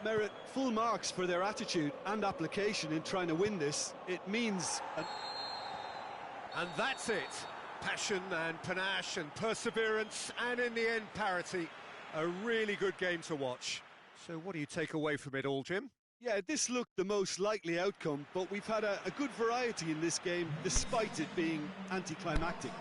merit full marks for their attitude and application in trying to win this. It means... And that's it. Passion and panache and perseverance, and in the end, parity. A really good game to watch. So what do you take away from it all, Jim? Yeah, this looked the most likely outcome, but we've had a good variety in this game, despite it being anticlimactic.